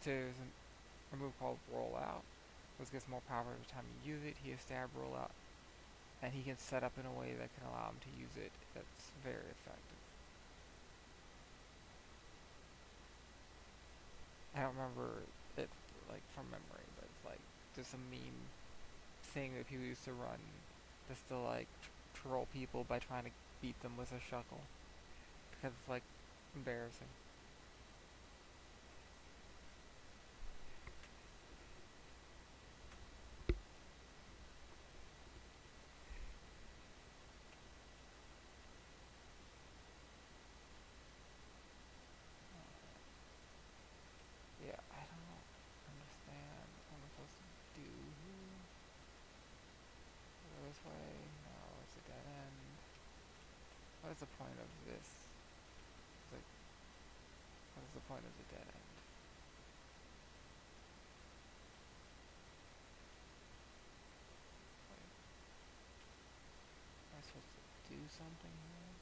there's a move called Rollout, which gets more power every time you use it. He has Stab Rollout, and he can set up in a way that can allow him to use it. That's very effective. I don't remember it like from memory, but it's like just a meme thing that people used to run just to like troll people by trying to beat them with a shuckle because it's like embarrassing. Yeah, I don't understand what I'm supposed to do here. Go this way? No, it's a dead end. What is the point of this? It's like, what is the point of the dead end? Like, am I supposed to do something here?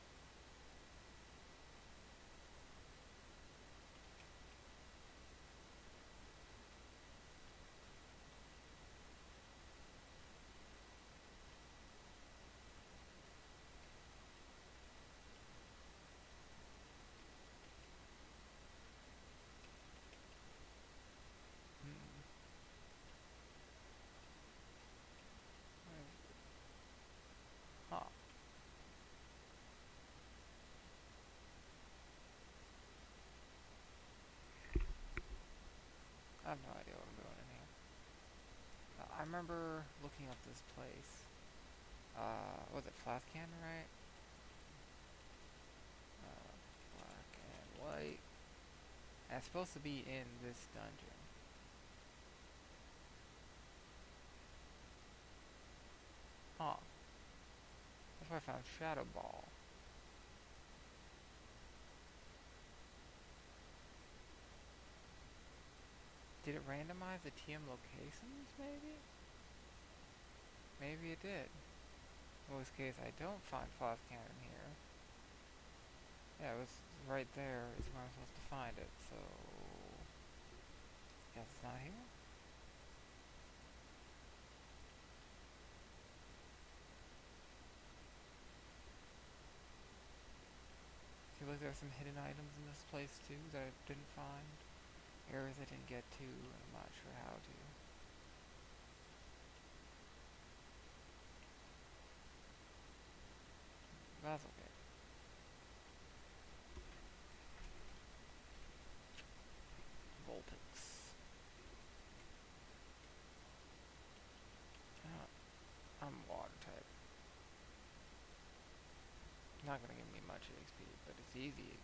have no idea what I'm doing in here. I remember looking up this place. Was it Flathcan, right? Black and white. And it's supposed to be in this dungeon. Huh. That's where I found Shadow Ball. Did it randomize the TM locations, maybe? Maybe it did. In which case, I don't find Flathcan in here. Yeah, it was right there is where I'm supposed to find it, so... Guess it's not here? Seems like there's some hidden items in this place too that I didn't find. Areas I didn't get to, and I'm not sure how to. That's okay. Voltix. I'm water type. Not gonna give me much XP, but it's easy XP.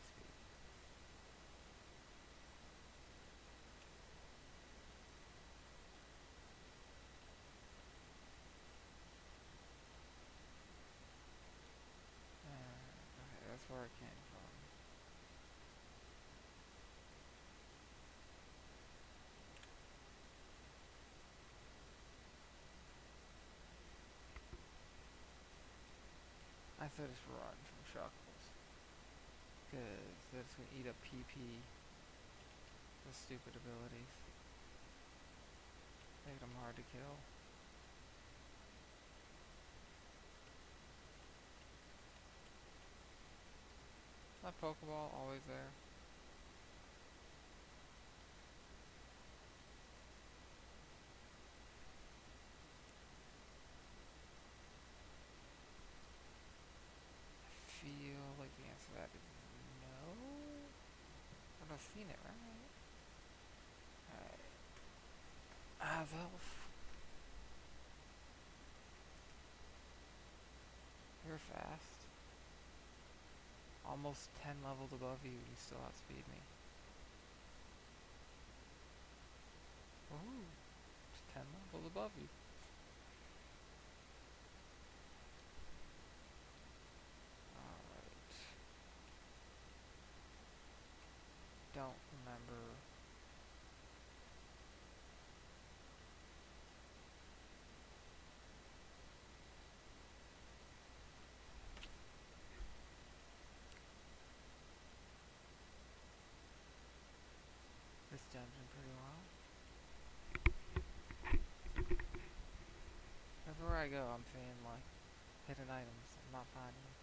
Okay, that's where it came from. I said just run from Shuckles. Cause that's gonna eat up PP. The stupid abilities. Make them hard to kill. That Pokeball always there. I feel like the answer to that is no. But I've seen it, right? Alright. Azelf. You're fast. Almost 10 levels above you, you still outspeed me. Ooh, it's 10 levels above you. Alright. Don't remember. This dungeon pretty well. Everywhere I go, I'm seeing like hidden items. I'm not finding them.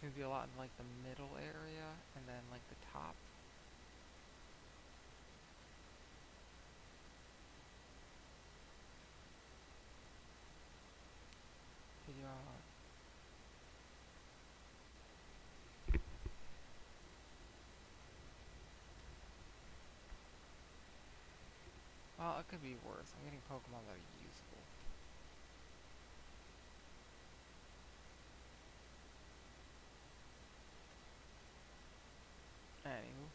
Seems to be a lot in like the middle area and then like the top. Yeah. Well, it could be worse. I'm getting Pokemon that are usable. Anywho.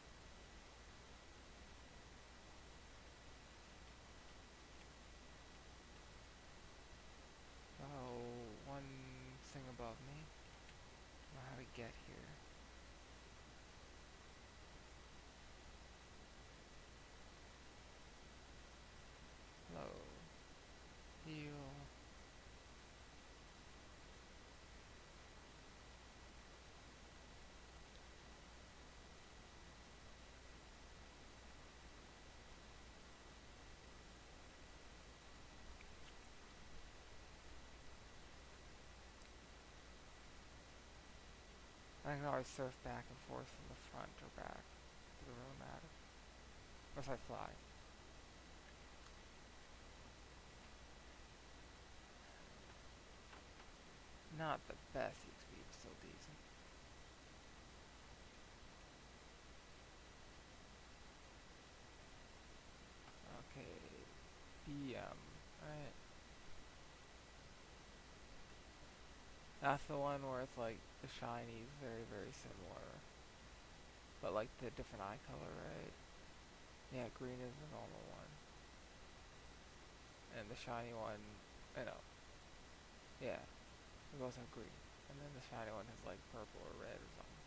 So, one thing above me. I don't know how to get here. Hello. Heal. I can always surf back and forth from the front or back. Doesn't really matter. Or if I fly. Not the best XP, but still decent. That's the one where it's like the shiny is very, very similar. But like the different eye color, right? Yeah, green is the normal one. And the shiny one, I know. Yeah, they both have green. And then the shiny one has like purple or red or something.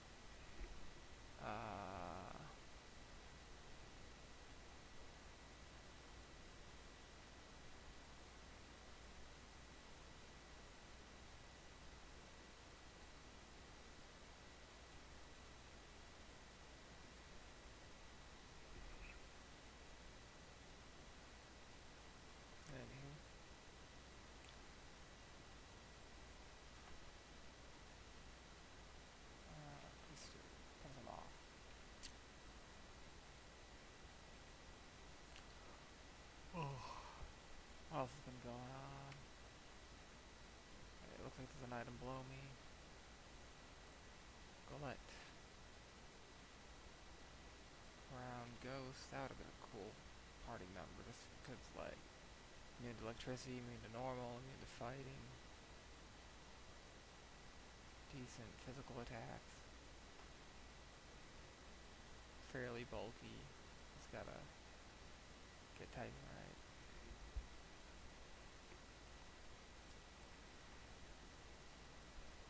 Anywho. Just turn them off. Oh. What else has been going on? It looks like there's an item below me. Gullet. Round ghost. That would have been a cool party member. Just because, like, immune to electricity, immune to normal, immune to fighting. Decent physical attacks. Fairly bulky. Just gotta get typing right.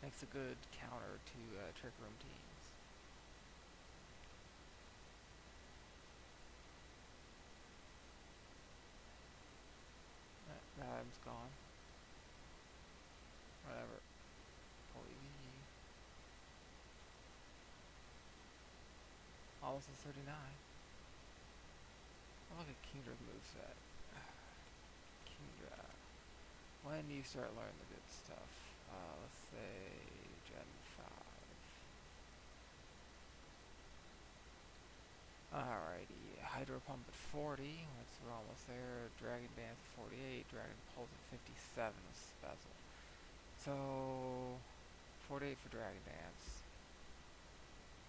Makes a good counter to trick room teams. That item's gone. Whatever. Poison. Almost a 39. Oh, look at Kindra's moveset. Kindra. When do you start learning the good stuff? Let's say Gen 5. Alrighty. Hydro Pump at 40. We're almost there. Dragon Dance at 48. Dragon Pulse at 57 with Spezzle. So, 48 for Dragon Dance.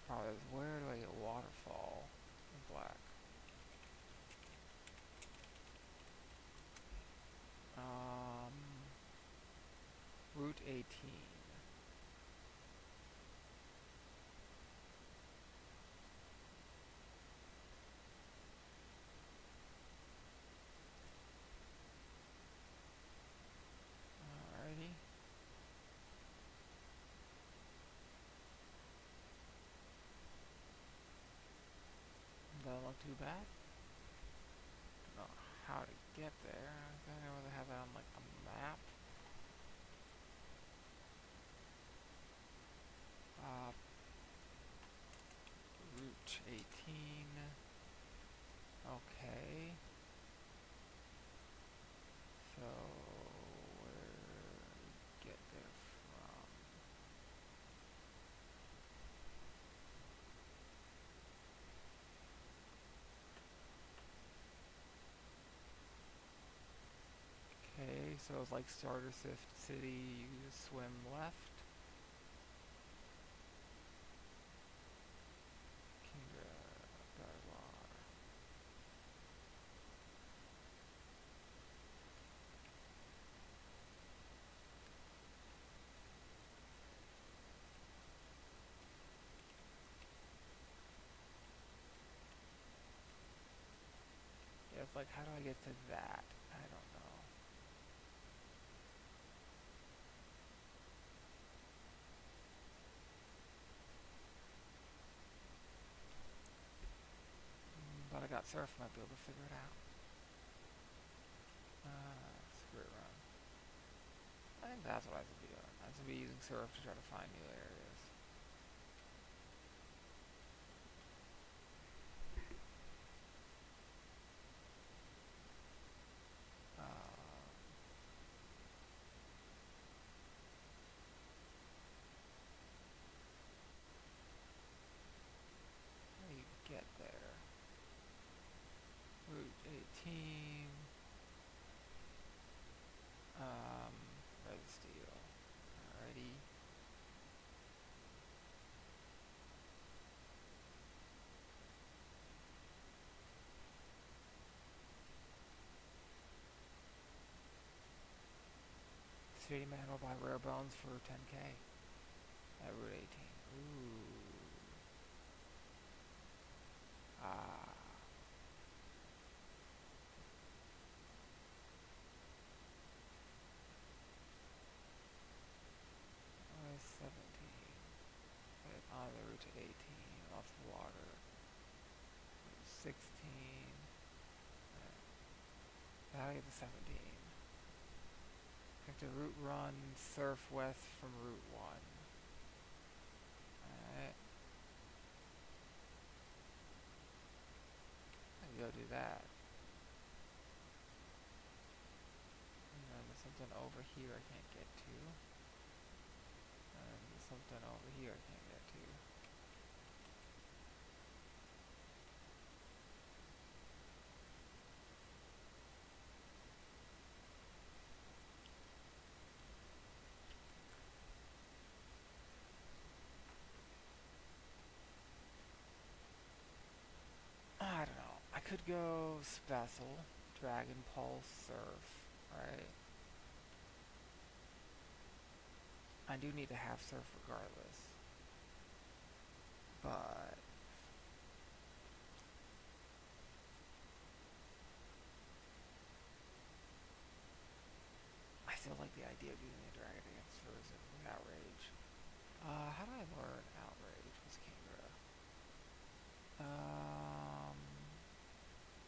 Probably, where do I get Waterfall in black? Route 18. Alrighty. Doesn't look too bad. Don't know how to get there. I don't know whether they have that on like a map. Route 18. Okay. So where get there from? Okay, so it's like Starter City, you swim left. Kindra, Darlar. Yeah, it's like, how do I get to that? I don't know. But I got Surf, might be able to figure it out. Screw it run. I think that's what I should be doing. I should be using Surf to try to find new areas. How do you get there? Route 18. Red steel. Alrighty. City Man I'll buy rare bones for 10k at Route 18. Ooh. Ah. 17. But on the route to 18, off the water. 16. Now I get to 17. Have to route run surf west from Route 1. Alright. I can go do that. And then there's something over here I can't get to. And there's something over here I can't get to. I don't know. I could go Special, Dragon Pulse, Surf, right? I do need to have Surf regardless. But I still like the idea of using a dragon against Frozen with Outrage. How do I learn Outrage? What's Kingdra?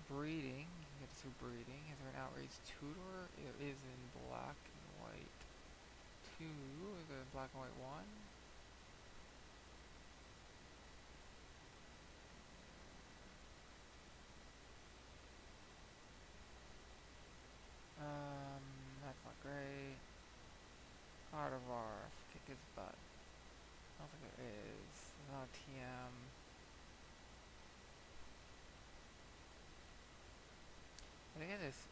Breeding. You can get it through breeding. Is there an Outrage tutor? It is in black and white 2. Is it in black and white 1? That's not great. Gardevoir, kick his butt. I don't think there is. There's not a TM. I think I just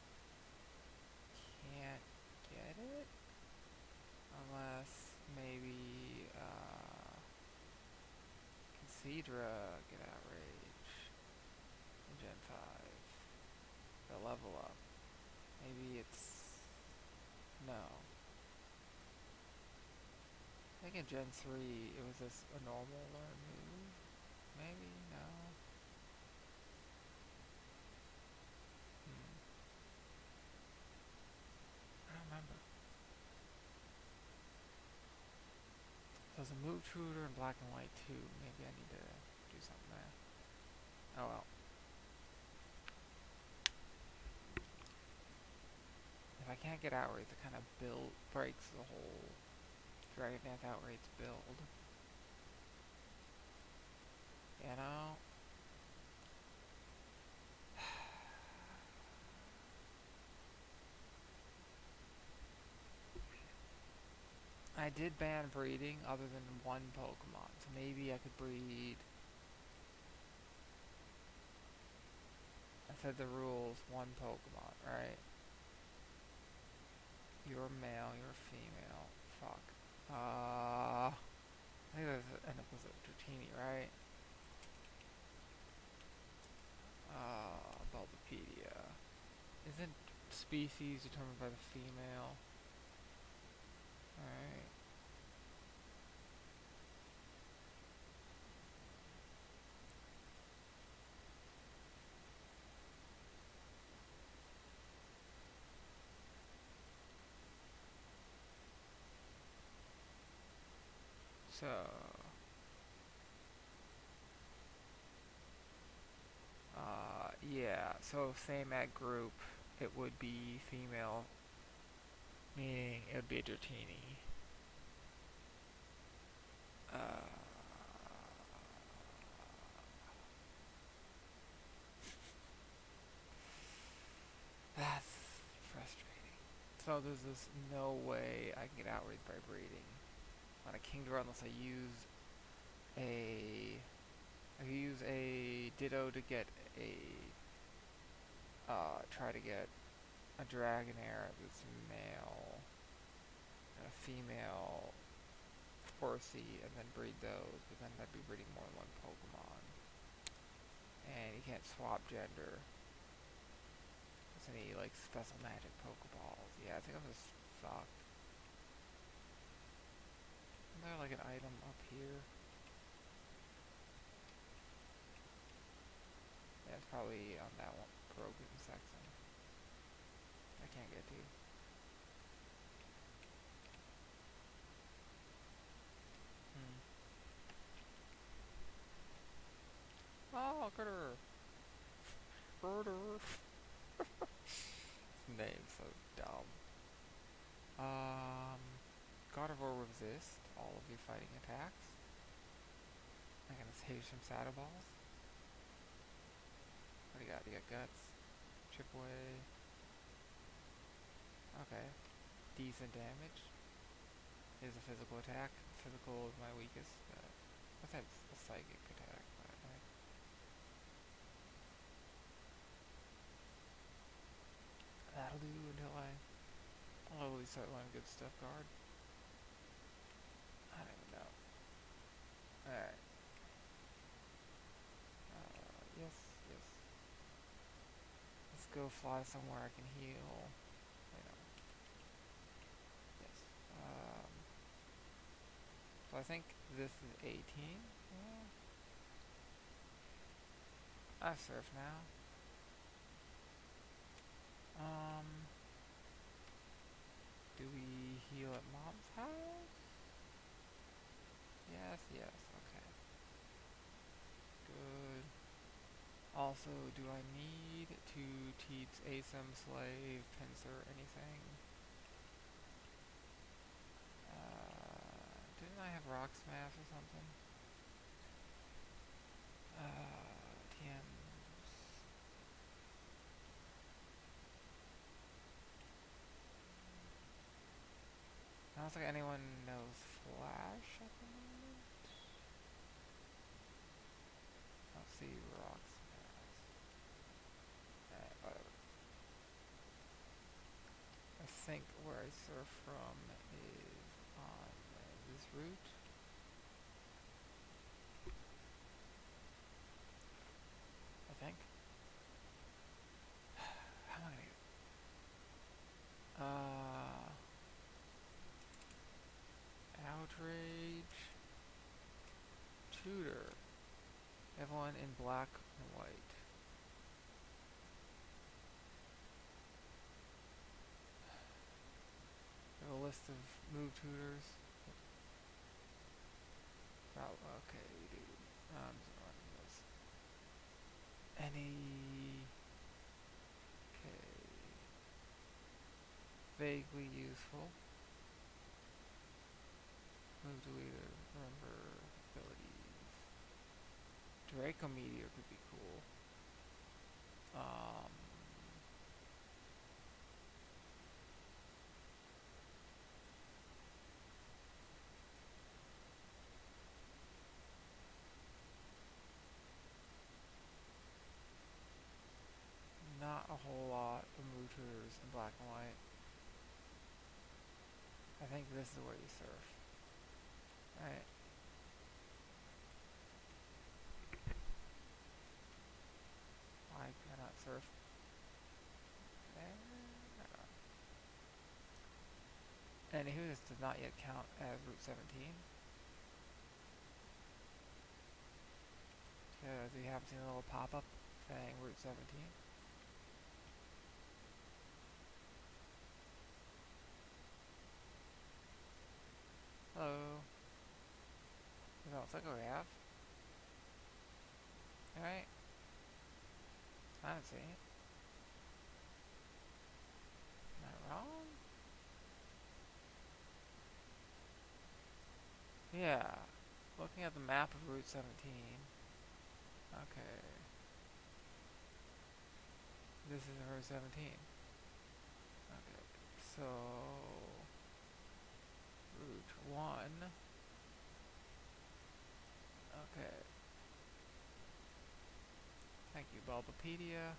can't get it unless maybe Considra get Outrage in Gen 5. The level up. Maybe it's no. I think in Gen 3 it was just a normal learn move. Maybe? No. I don't remember. So it's a move tutor in black and white too. Maybe I need to do something there. Oh well. If I can't get Outrage, it kind of breaks the whole Dragon Dance Outrage build. You know? I did ban breeding other than one Pokemon, so maybe I could breed. I said the rules, one Pokemon, right? You're male, you're female. Fuck. I think that was a Dratini, right? Bulbapedia. Isn't species determined by the female? Alright. So, yeah, so same at group, it would be female, meaning it would be a Dratini. That's frustrating. So there's just no way I can get outraged by breeding on a Kingdra unless I use a Ditto to get a try to get a Dragonair that's male and a female Horsey and then breed those, but then I'd be breeding more than one Pokemon. And you can't swap gender. There's any like special magic Pokeballs. Yeah, I think I'm just fucked. there like an item up here? Yeah, it's probably on that one broken section. I can't get to. Hmm. Oh, critter! Critter! This name's so dumb. Um, God of War resist all of your fighting attacks. I'm gonna save some saddle balls. What do you got? You got guts, chip away. Okay, decent damage. Is a physical attack. Physical is my weakest. Besides a psychic attack. But, that'll do until I slowly start learning good stuff guard. I don't even know. Alright. Yes, yes. Let's go fly somewhere I can heal. Wait, no. Yes. So I think this is 18. Yeah. I surf now. Do we heal at mom's house? Yes, yes, okay. Good. Also, do I need to teach ASIM, slave, pincer, anything? Didn't I have rock smash or something? TMs. I don't think anyone knows Flash at the moment. I don't see rock smash. Whatever. I think where I surf from is on this route. I think. How am I gonna get? Outrage. Tutor. Everyone in black and white. I have a list of move tutors. Oh, okay, we do. I'm just running this. Any. Okay. Vaguely useful. Move to leader. Remember abilities. Draco Meteor could be cool. Not a whole lot of move tutors in black and white. I think this is where you surf. Right. Why can I not surf? Anywho, this does not yet count as Route 17. Because we haven't seen a little pop-up saying Route 17. Hello. No, it's like we have. Alright. I haven't seen it. Am I wrong? Yeah. Looking at the map of Route 17. Okay. This is Route 17. Okay. So Route 1. Okay. Thank you, Bulbapedia.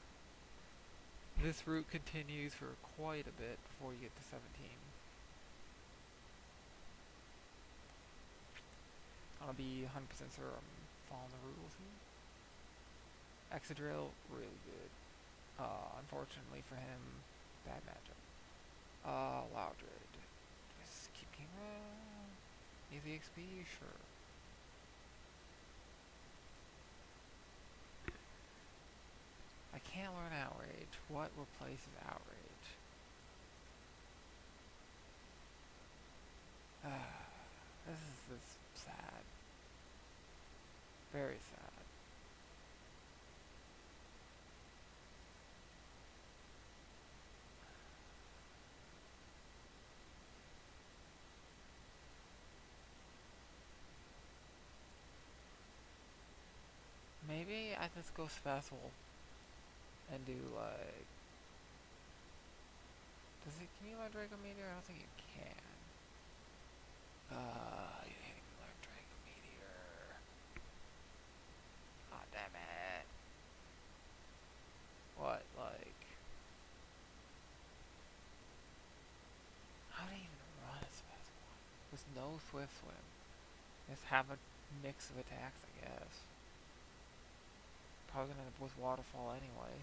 This route continues for quite a bit before you get to 17. I'll be 100% sure I'm following the rules here. Excadrill, really good. Unfortunately for him, bad matchup. Loudred. Just keep Easy XP, sure. I can't learn Outrage. What replaces Outrage? This is sad. Very sad. Maybe I just go special and do like. Can you learn Draco Meteor? I don't think you can. You can't even learn Draco Meteor. Aw, damn it. What, like. How do you even run a special one? With no Swift Swim. Just have a mix of attacks, I guess. Probably gonna end up with Waterfall anyway.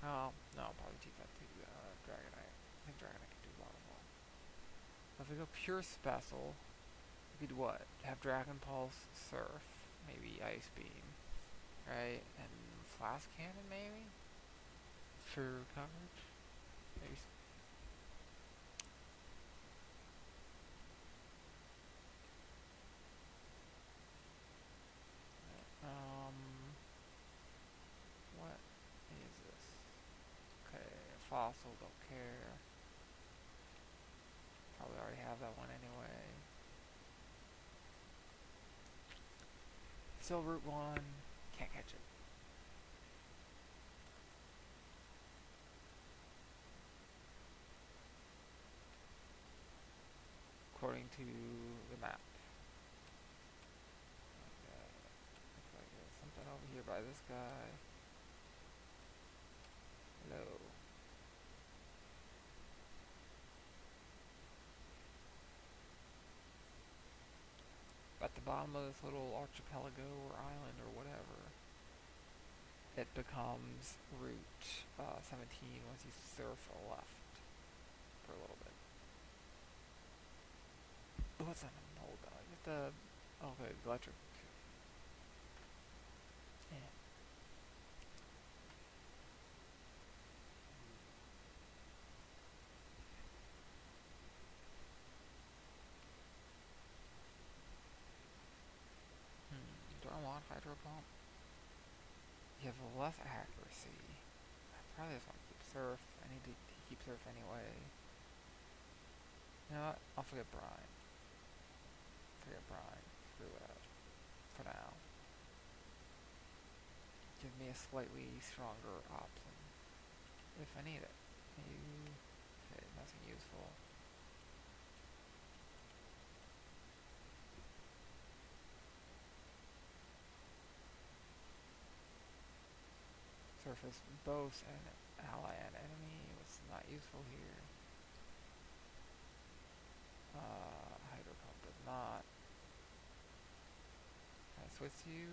Oh, no, I'll probably keep that to Dragonite. I think Dragonite can do Waterfall. If we go pure special, we could what? Have Dragon Pulse, Surf, maybe Ice Beam, right? And Flash Cannon, maybe? For coverage? Maybe. Um, what is this? Okay, Fossil, don't care. Probably already have that one anyway. Silver Root 1, can't catch it. According to the map. Okay, looks like there's something over here by this guy. Hello. At the bottom of this little archipelago or island or whatever, it becomes Route 17 once you surf left for a little bit. What's that? Hold on. Get the. Okay, electric. Yeah. Do I want Hydro Pump? You have less accuracy. I probably just want to keep Surf. I need to keep Surf anyway. You know what? I'll forget Brine. Forget Brine. Screw it. For now. Give me a slightly stronger option. If I need it. Okay, nothing useful. Surface both an ally and enemy was not useful here. Hydro Pump does not. Can I switch you?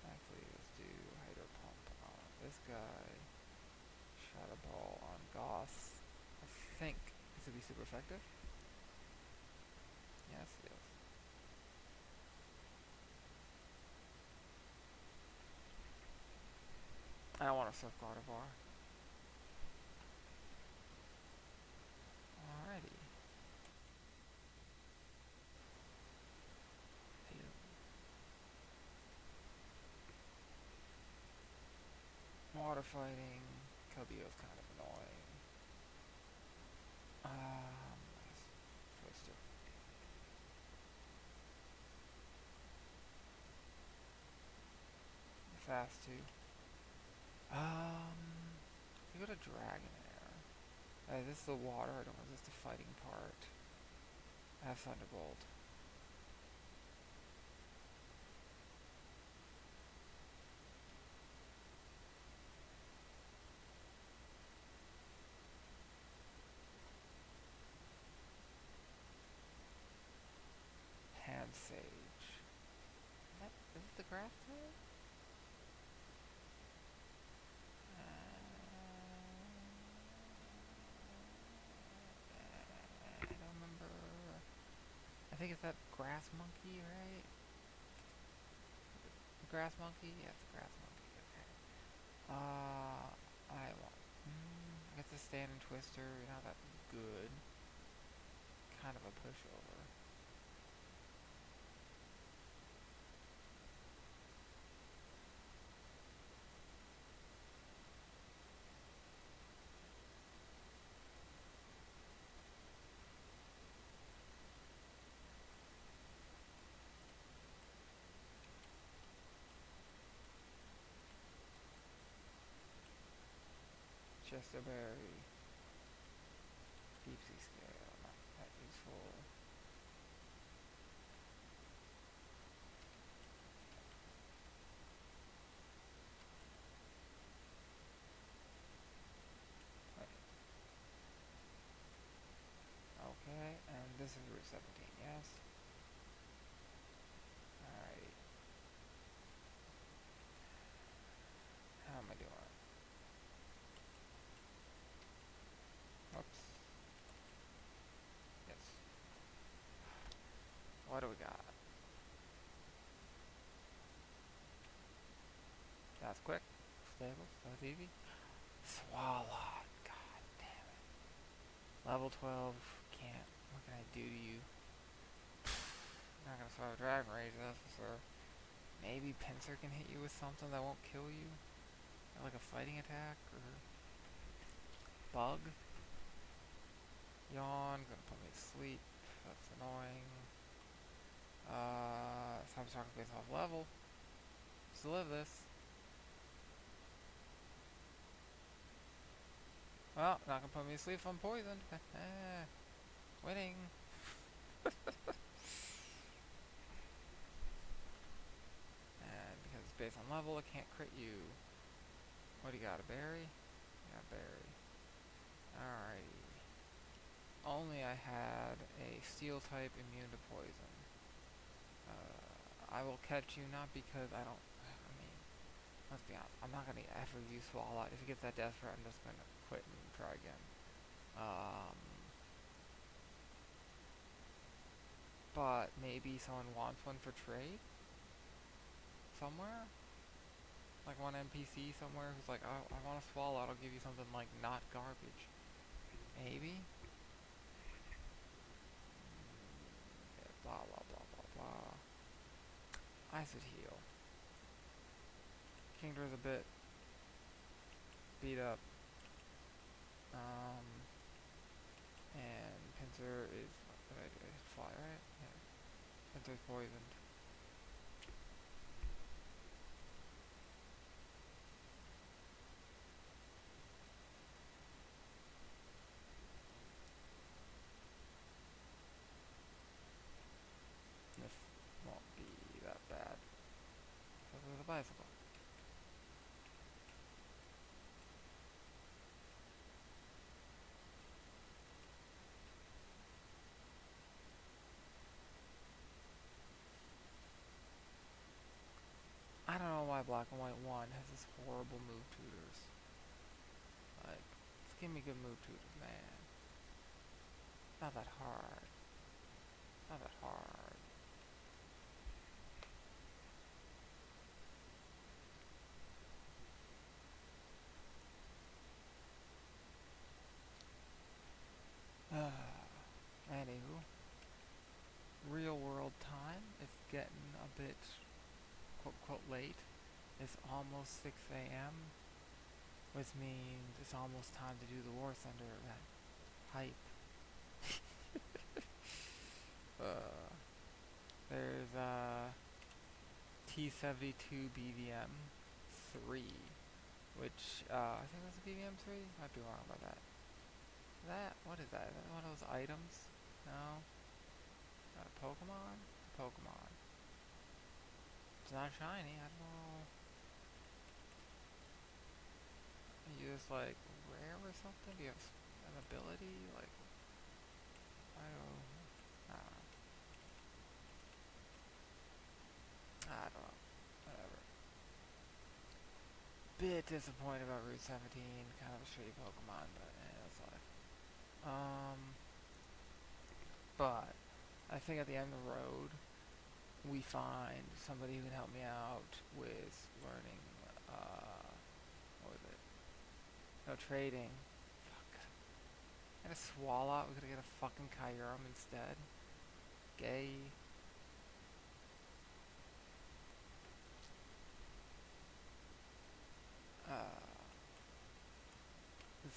Actually, let's do Hydro Pump on this guy. Shadow Ball on Goss. I think this would be super effective. Yes, it is. I don't want to surf Gardevoir. Alrighty. Water fighting. Cubio's kind of annoying. Twister. Fast too. You got a Dragonair. This is the water, I don't want this the fighting part. I have Thunderbolt. Hand Sage. Is it the grass type? grass monkey, right? Grass monkey? Yeah, it's a grass monkey. Okay. I want. I guess the stand and twister. Not that good. Kind of a pushover. Chesterberry. Deep sea scale. Not that useful. Okay, and this is Route 17, yes? Alright. How am I doing? Oops. Yes. What do we got? That's quick. Stable. That's easy. Swallow. God damn it. Level 12. Can't. What can I do to you? Not gonna survive Dragon Rage, that's for sure. Maybe Pincer can hit you with something that won't kill you? Like a fighting attack? Or bug? Yawn. Gonna put me to sleep. That's annoying. It's time to start based off level. Just live this. Well, not gonna put me to sleep if I'm poisoned. Winning. And because it's based on level, it can't crit you. What do you got, a berry? Yeah, berry. Alrighty. Only I had a steel type immune to poison. I will catch you not because I don't. I mean, let's be honest. I'm not gonna ever use Swallow. If he gets that death threat, I'm just gonna quit and try again. But maybe someone wants one for trade somewhere. Like one NPC somewhere who's like, I want to swallow. I'll give you something like not garbage. Maybe. Yeah, blah blah blah blah blah. I should heal. Kingdra's a bit beat up. And Pincer is what did I do? Fly, right? Yeah. Pincer's poisoned. This won't be that bad. Because there's a bicycle. I don't know why Black and White 1 has this horrible move tutors. Like, just give me good move tutors, man. Not that hard. Not that hard. Anywho, real world time is getting a bit quote quote late. It's almost 6 a.m., which means it's almost time to do the War Thunder event. Hype. There's T72 BVM 3, which I think that's a BVM 3. Might be wrong about that. What is that? Is that one of those items? No. Pokemon? Pokemon. It's not shiny. I don't know. You just like rare or something? Do you have an ability? Like, I don't know. I don't know. Whatever. Bit disappointed about Route 17. Kind of a shitty Pokemon, but that's life. But I think at the end of the road, we find somebody who can help me out with learning, what was it? No, trading. Fuck. And a Swallow, we gotta get a fucking Kyurem instead. Gay.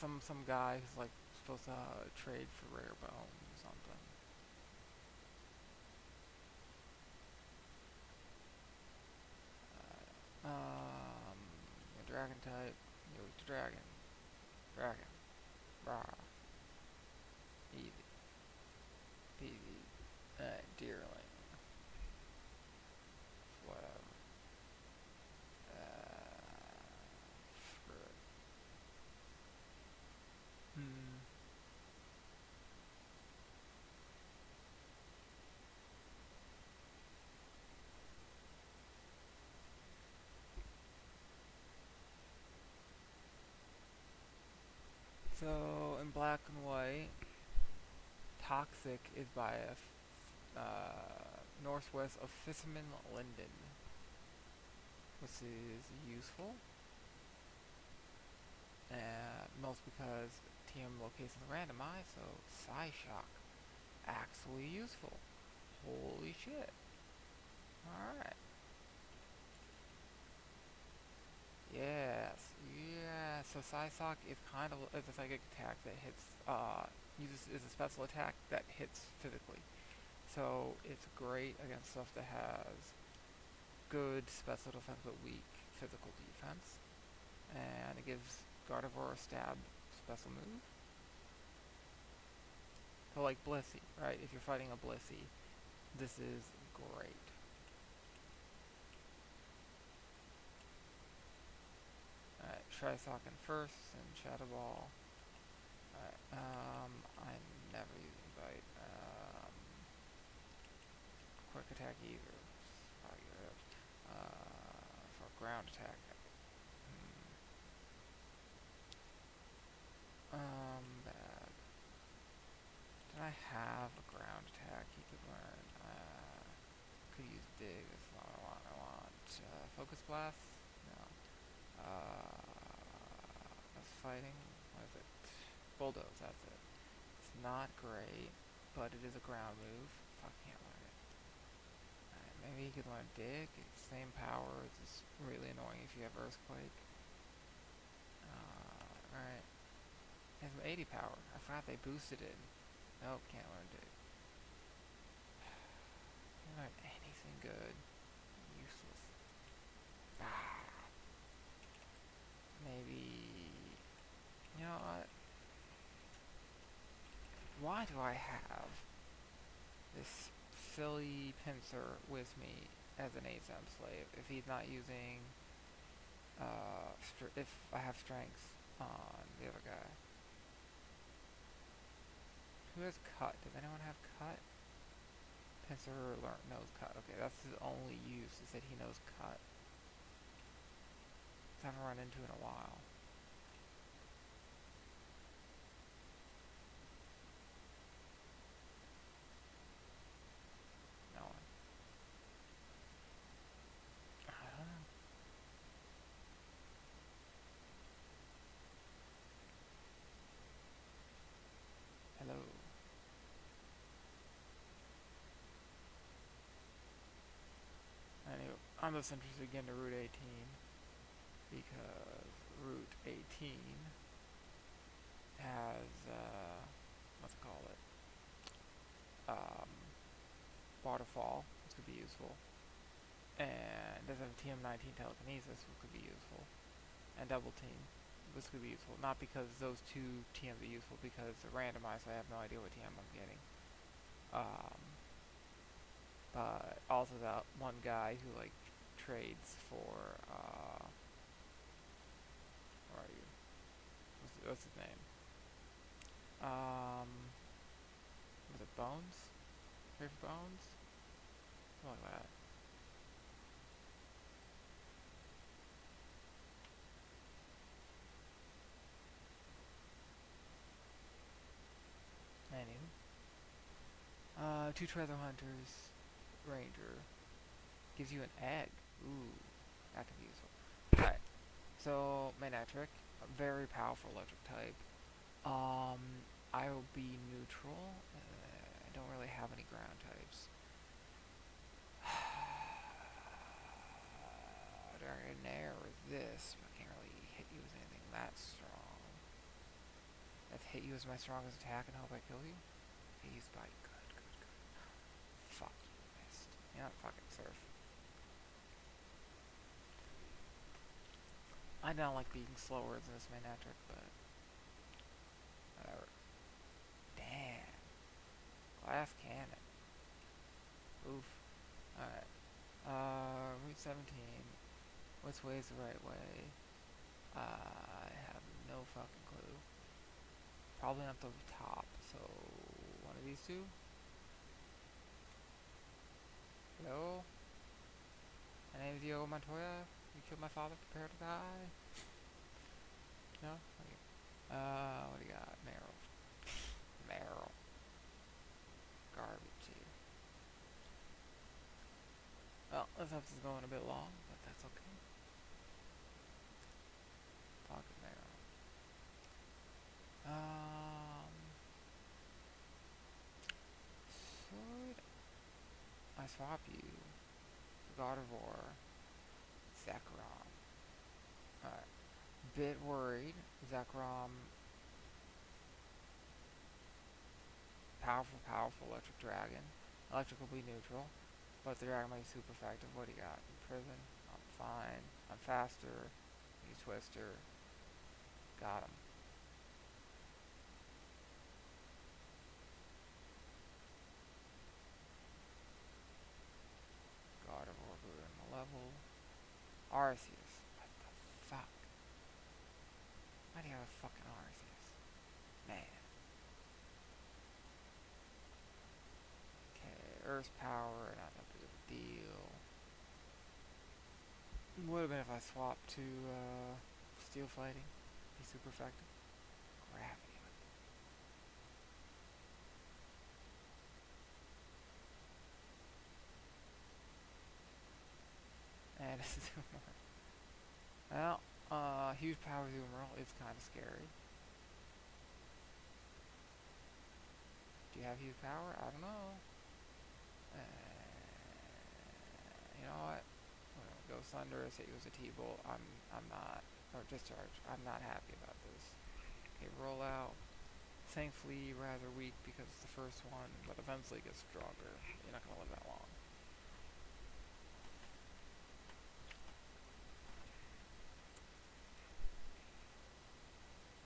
Some guy who's like supposed to trade for rare bones or something. Dragon type. You weak to dragon. Dragon. Rah. Easy. Peasy. Deerling. Whatever. Screw it. Hmm. So, in black and white, Toxic is by northwest of Fisherman Linden, which is useful, most because TM locations randomized, so Psyshock, actually useful. Holy shit. Alright. Yes, yeah. So Psyshock is kind of is a psychic attack that hits, is a special attack that hits physically. So it's great against stuff that has good special defense but weak physical defense. And it gives Gardevoir a stab special move. So like Blissey, right? If you're fighting a Blissey, this is great. Alright, Trisockin first and Shadow Ball. Alright, I'm never using Bite. Quick attack either. Probably good. For ground attack. Bad. Did I have a ground attack he could learn? Could use Dig, that's not what I want. I want, Focus Blast? No. That's fighting. What is it? Bulldoze, that's it. It's not great, but it is a ground move. Fuck, can't learn it. Alright, maybe he could learn Dig. It's same power. It's just really annoying if you have Earthquake. Alright. It has 80 power. I forgot they boosted it. Nope, can't learn Dig. Can't learn anything good. Useless. Maybe... You know what? Why do I have this silly pincer with me as an ASM slave if he's not using, if I have strength on the other guy? Who has cut? Does anyone have cut? Pincer knows cut. Okay, that's his only use, is that he knows cut. I haven't run into it in a while. No one. I don't know. Hello. Anyway, I'm just interested again to Route 18 because Route 18 has, what's it called it? Waterfall, which could be useful. And does have TM19 telekinesis, which could be useful. And double team, which could be useful. Not because those two TMs are useful, because they're randomized, so I have no idea what TM I'm getting. But also that one guy who like trades for, where are you? What's his name? Was it Bones? Trade for Bones? Something like that. Anywho. 2 treasure hunters, ranger. Gives you an egg. Ooh, that could be useful. Alright, so Manectric, a very powerful electric type. I will be neutral. I don't really have any ground types. Dragonair is this, but I can't really hit you with anything that strong. I've hit you as my strongest attack and hope I kill you. Phase bite, good, good, good. Fuck, you missed. You know, fucking surf. I don't like being slower than this Manectric, but whatever. Damn. Glass cannon. Oof. Alright. Route 17. Which way is the right way? I have no fucking clue. Probably not the top, so one of these two? Hello? My name is Diego Montoya. You killed my father, prepare to die. No? Okay. What do you got? Meryl. Meryl. Garbage here. Well, this episode's going a bit long, but that's okay. Pocket Meryl. Should I swap you? God of War. Zekrom. Alright. Bit worried. Zekrom. Powerful, powerful electric dragon. Electric will be neutral, but the dragon might be super effective. What do you got? Imprison. I'm fine. I'm faster. Use Twister. Got him. God of War grew in the level. Arceus. What the fuck? Why do you have a fucking Arceus? Man. Okay, Earth Power, not that big of a deal. Would have been if I swapped to Steel Fighting. Be super effective. Gravity. And well, huge power Zoomerl is kind of scary. Do you have huge power? I don't know. You know what? Go Thunderous, hit you as a T-Bolt. I'm not, or Discharge. I'm not happy about this. Okay, roll out. Thankfully, rather weak because it's the first one, but eventually it gets stronger. You're not gonna live that long.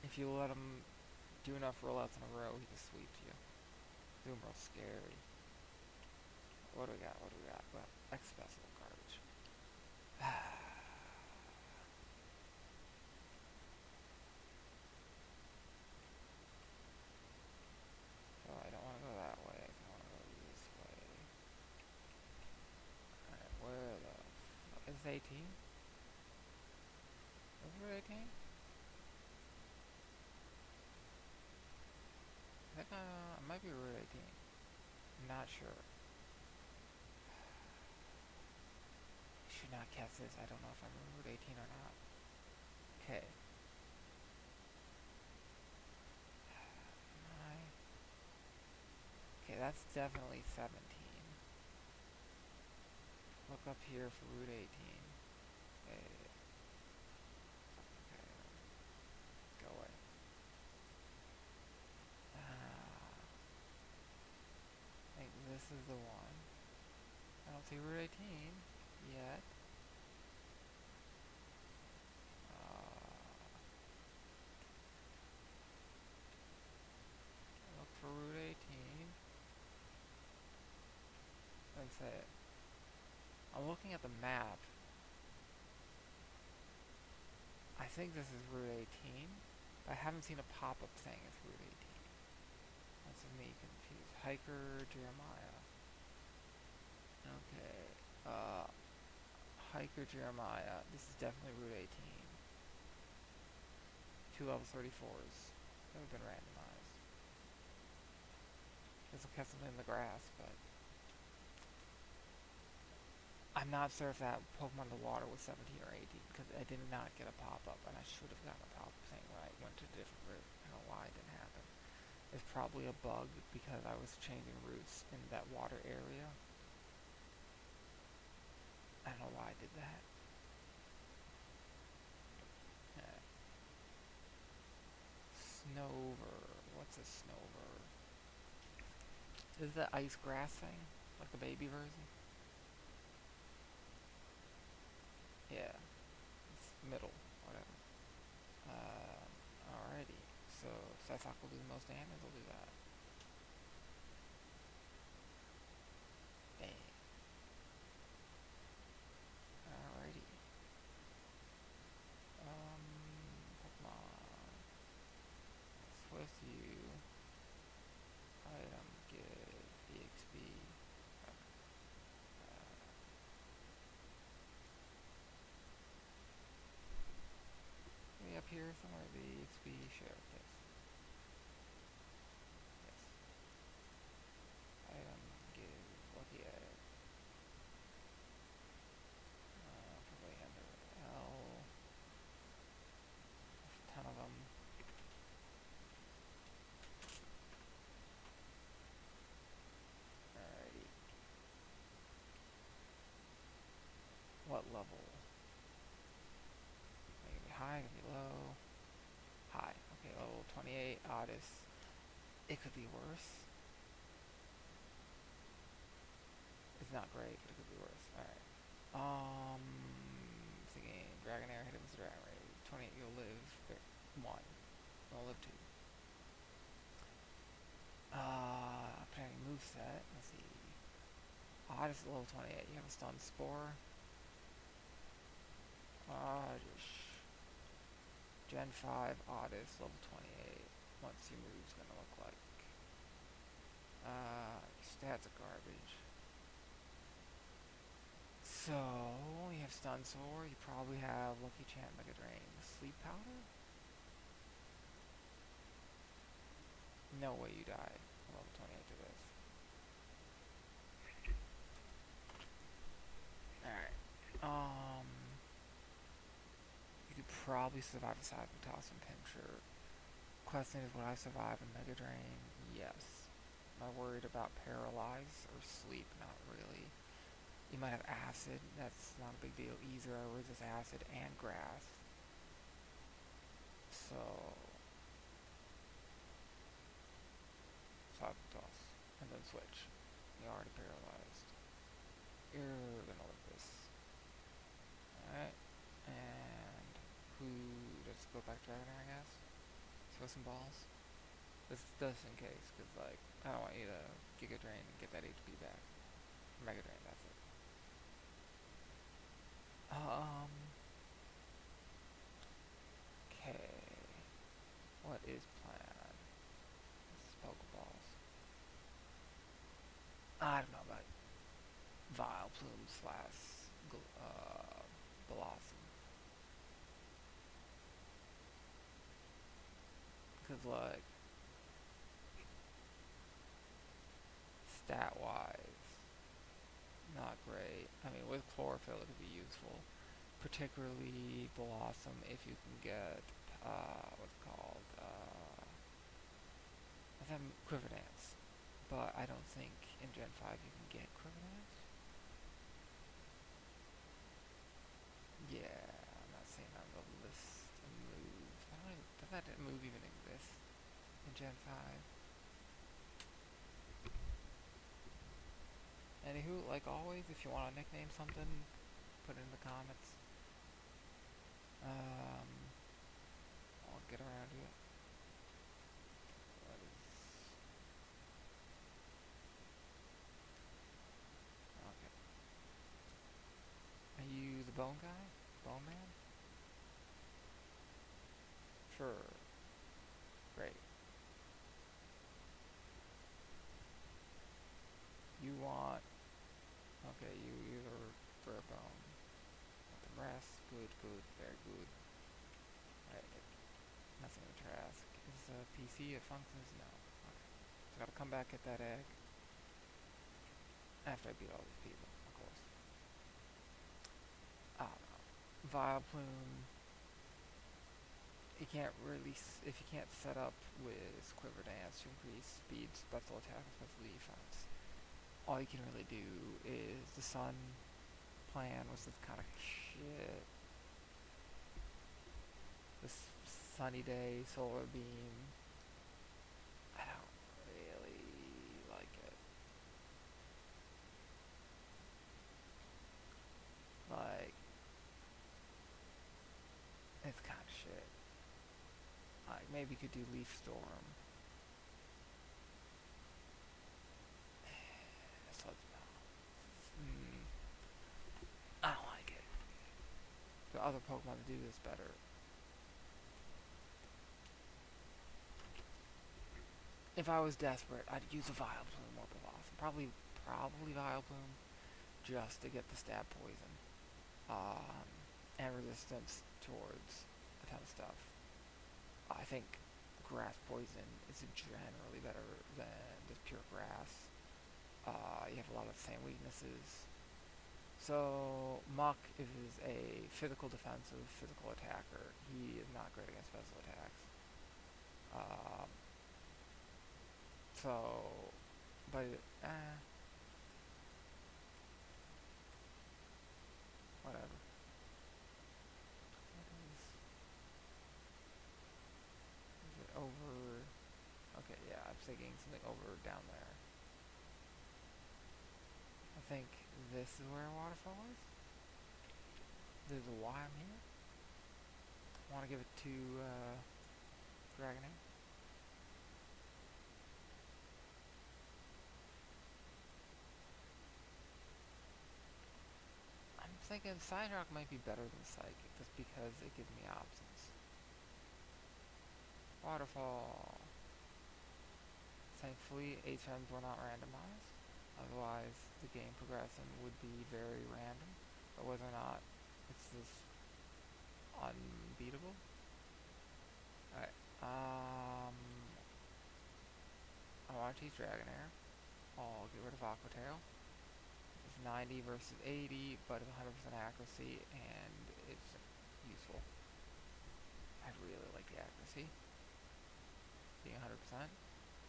If you let him do enough rollouts in a row, he just sweeps you. Zoomerl's scary. What do we got? What do we got? Well, X-Vessel garbage. So I don't want to go that way. I want to go this way. Alright, where the fuck is 18? Is it 18? I think I might be Route 18. I'm not sure. I should not catch this. I don't know if I'm Route 18 or not. Okay. Okay, that's definitely 17. Look up here for Route 18. Okay. Okay. Go away. I think this is the one. I don't see Route 18 yet. Look for Route 18. Let's say it. I'm looking at the map. I think this is Route 18. But I haven't seen a pop-up saying it's Route 18. That's me confused. Hiker Jeremiah. Okay. Hiker Jeremiah. This is definitely Route 18. 2 level 34s that have been randomized. because I kept them in the grass, but I'm not sure if that Pokemon in the water was 17 or 18 because I did not get a pop-up, and I should have gotten a pop-up saying when I went to a different route. I don't know why it didn't happen. It's probably a bug because I was changing routes in that water area. I don't know why I did that. Yeah. Snover. What's a Snover? Is that ice grass thing? Like the baby version? Yeah. It's middle. Whatever. Alrighty. So, Psysock will do the most damage. We'll do that. Bang. Alrighty. Pokemon. What's with you? Item, give EXP. Way up here somewhere, the EXP share. Yes. Yes. Item, give lucky egg. Probably under L. There's a ton of them. Alrighty. What level? It can be high, it can be low. High. Okay, level 28, Otis. It could be worse. It's not great, but it could be worse. Alright. Thinking Dragonair, hit him with the Dragon Rage. 28, you'll live 1. You'll live 2. Planning moveset. Let's see. Otis level 28. You have a stun spore. Gen 5 Otis level 28. What's your move's gonna look like? Stats are garbage. So, you have stun sword. You probably have Lucky Chant, Mega Drain, Sleep Powder. No way you die. Level 28 to this. Alright. You could probably survive a Cyber Toss and Pinscher. Question is, would I survive a Mega Drain? Yes. Am I worried about Paralyze or Sleep? Not really. You might have Acid. That's not a big deal either. I resist Acid and Grass. So... Cyber Toss. And then switch. You're already paralyzed. You're gonna live this. Alright. And who... Let's go back to Dragonair, I guess. Throw some balls. This just in case, because, like, I don't want you to Giga Drain and get that HP back. Mega Drain, that's it. Okay. What is plan? This is Pokeballs. I don't know about Vileplume slash Blossom. Because, like, stat-wise, not great. I mean, with Chlorophyll it could be useful. Particularly Blossom if you can get, what's it called, let's have Quiver Dance. But I don't think in Gen 5 you can get Quiver Dance. Yeah, I'm not saying on the list of moves. I don't even, does that move even exist in Gen 5? Anywho, like always, if you want to nickname something, put it in the comments. I'll get around to it. What is... Okay. Are you the bone guy? Bone man? Sure. Great. You want... Okay, you either for a bone. Let them rest. Good, good, very good. Right, nothing to ask. Is a PC, it functions? No. Okay. I gotta come back, get that egg. After I beat all these people, of course. I don't know. Vileplume, you can't really, if you can't set up with Quiver Dance to increase speed, special attack, and special defense, all you can really do is the Sun plan, which is kind of shit. This Sunny Day, Solar Beam, I don't really like it. Like, it's kind of shit. Like, maybe you could do Leaf Storm. I don't like it. The other Pokemon do this better. If I was desperate, I'd use a Vileplume more often. Probably Vileplume, just to get the stab poison. And resistance towards a ton of stuff. I think grass poison is generally better than just pure grass. You have a lot of the same weaknesses. So Muck is a physical defensive, physical attacker. He is not great against special attacks. So, but whatever. Is it over? Okay, yeah, I'm thinking something over down there. I think this is where a waterfall is. This is why I'm here. I want to give it to Dragonair. I'm thinking Psyshock might be better than Psychic, just because it gives me options. Waterfall. Thankfully, HMs were not randomized. Otherwise, the game progression would be very random. But whether or not it's just unbeatable. Alright. I want to teach Dragonair. I'll get rid of Aqua Tail. It's 90 versus 80, but it's 100% accuracy, and it's useful. I really like the accuracy, being 100%.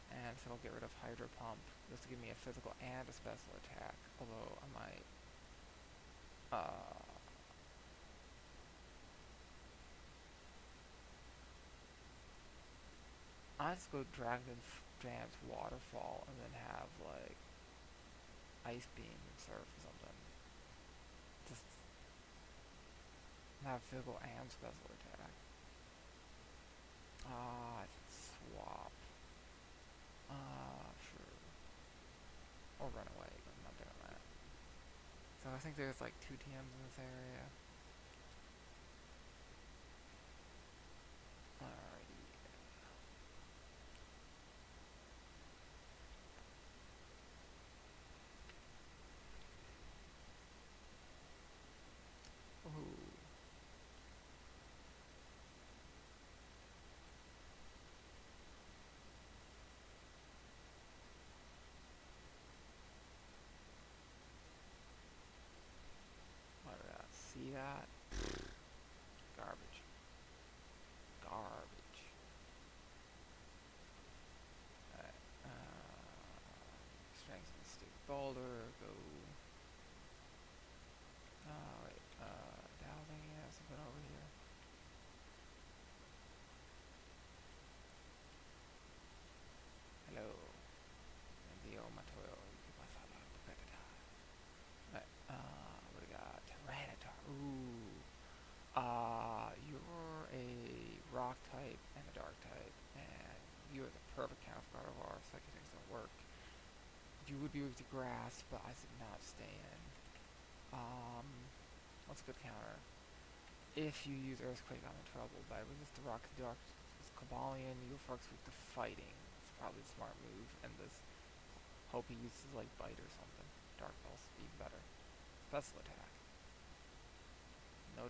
And so I'll get rid of Hydro Pump, just to give me a physical and a special attack, although I might, I'll just go Dragon Dance Waterfall, and then have, like, Ice Beam and Surf or something. Just have physical and special attack. I can swap. Sure. Or run away, but I'm not doing that. So I think there's like 2 TMs in this area. Alrighty. Ooh. What did I see that? Garbage. Garbage. Alright. Strength and stupid boulder. Go. Oh, wait. Dowsing. Yeah, something over here. Hello. Dio Matoyo. Alright. What do we got? Tyranitar. Ooh. You're a rock type and a dark type, and you are the perfect counter for Gardevoir. Psychic things don't work. You would be weak to grass, but I should not stay in. What's a good counter? If you use Earthquake, I'm in trouble. But resist the rock, dark, Cobalion, you'll focus with the fighting. It's probably a smart move, and this hope he uses like Bite or something. Dark Pulse, even better. Special attack. No.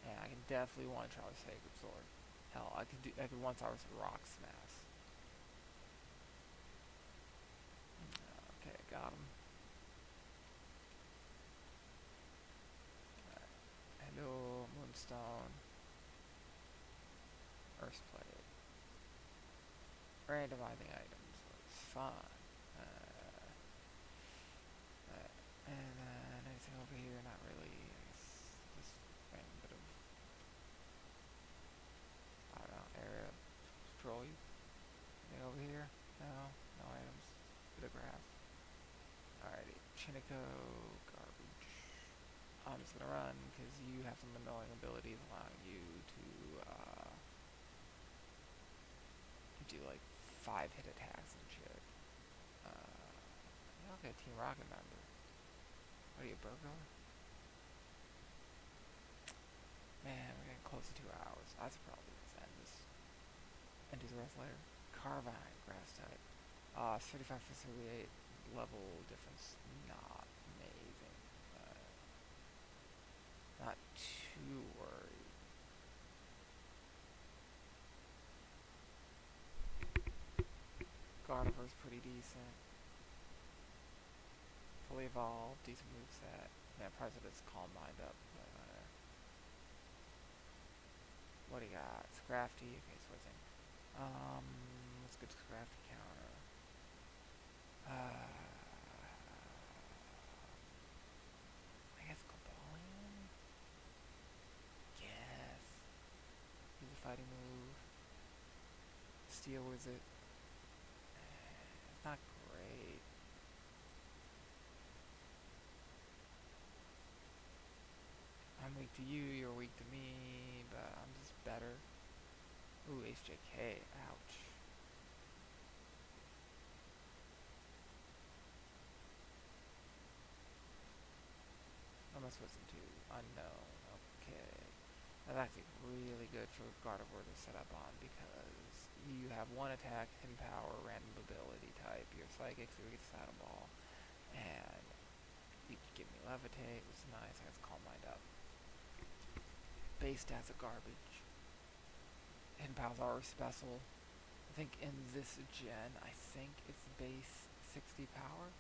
And I can definitely one-shot with Sacred Sword. Hell, I could one-shot with Rock Smash. randomizing items was fun. Uh, and then anything over here, not really. I guess just random bit of, I don't know, area. Stroll you. Anything over here? No, no items. Bit of grass. Alrighty, Chinico, garbage. I'm just gonna run because you have some annoying abilities allowing you to do like 5-hit attacks and shit. Okay, Team Rocket member. What are you, burglar? Man, we're getting close to 2 hours. I should probably just end this and do the rest later. Carvine, grass type. 35 for 38 level difference. Not amazing. Not too worried. Gardevoir's pretty decent. Fully evolved, decent moveset. Man, price of this calm mind up. What do you got? Scrafty. Okay, switching. Let's get Scrafty counter. I guess Cobalion? Yes. Use a fighting move. Steel Wizard. It's not great. I'm weak to you, you're weak to me, but I'm just better. Ooh, HJK. Ouch. I'm gonna switch them to unknown. Okay. That's actually really good for Gardevoir to set up on because you have one attack, hidden power, random ability type. You're psychic, so you get Saddle Ball. And you can give me Levitate, which is nice. I have to Calm Mind up. Base stats are garbage. Hidden powers are special. I think in this gen, I think it's base 60 power.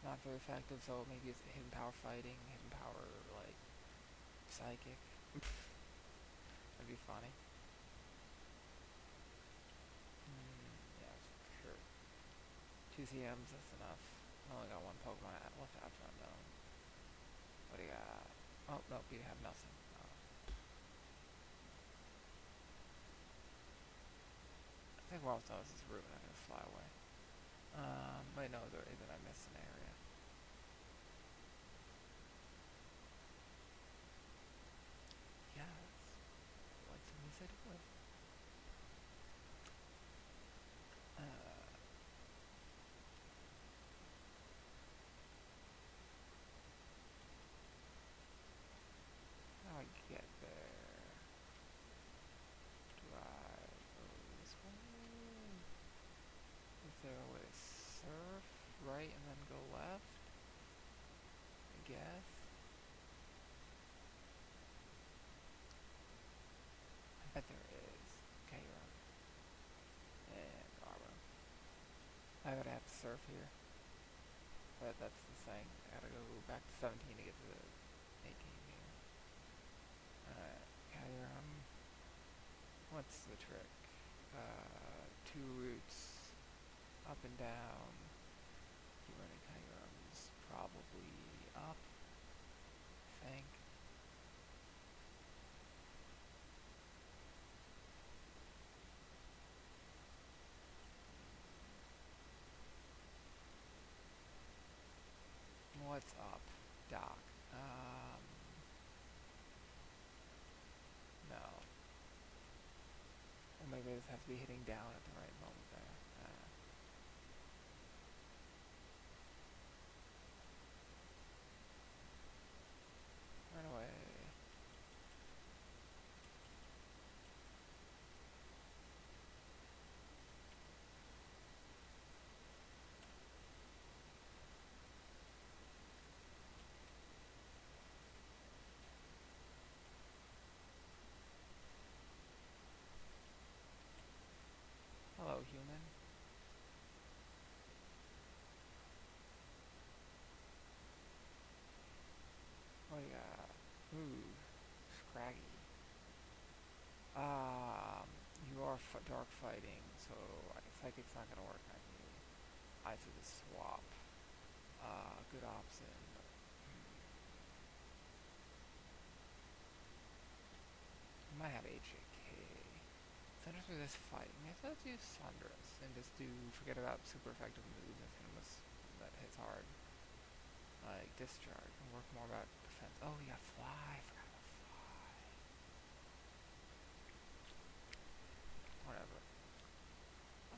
Not very effective, so maybe it's hidden power fighting, hidden power like psychic. That'd be funny. Yeah, sure. 2 CMs, that's enough. I only got one Pokemon left after unknown. What do you got? Oh, nope, you have nothing. Oh. I think we're almost done with this route and I'm gonna fly away. Wait, no, there isn't. I missed an area. Yes. Like somebody said it would. How do I get there? Do I go this way? Is there a way to surf right and then go left? I guess. I bet there is. Okay, you're on. And Arbor. I gotta have to surf here. But that's the thing. I gotta go back to 17 to get to 18 here. Alright, Kyurem. What's the trick? 2 routes. Up and down. Keep running Kyurem's probably up. I think. What's up, Doc? No. Or maybe this has to be hitting down at the right moment there. Run away. dark fighting, so psychic's not gonna work on you. I do the swap. Good option. I might have HAK. Centers for this fight. Maybe let's use Sundra's and just forget about super effective moves and that hits hard. Like discharge and work more about defense. Oh yeah, fly. I forgot about fly. Whatever.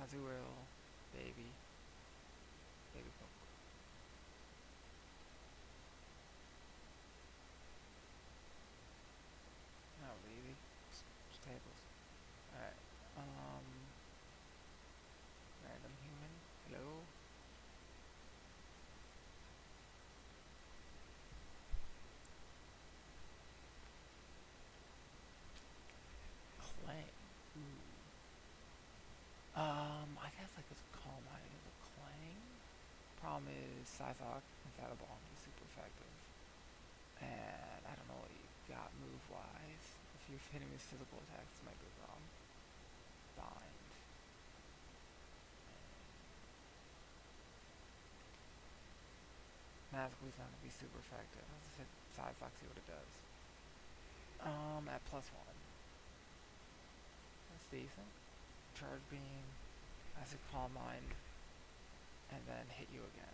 Azuil, baby. Baby Poke. Not really. Stables. Alright. Random human. Hello? Clang. Ooh. I guess I could call mine a clang. Problem is, Scythok without a bomb is super effective. And I don't know what you got move-wise. If you're hitting with physical attacks, this might be a problem. Bind. Magically, it's not going to be super effective. Let's just hit Scythok, see what it does. At +1. That's decent. Charge Beam. I should Calm Mind. And then hit you again.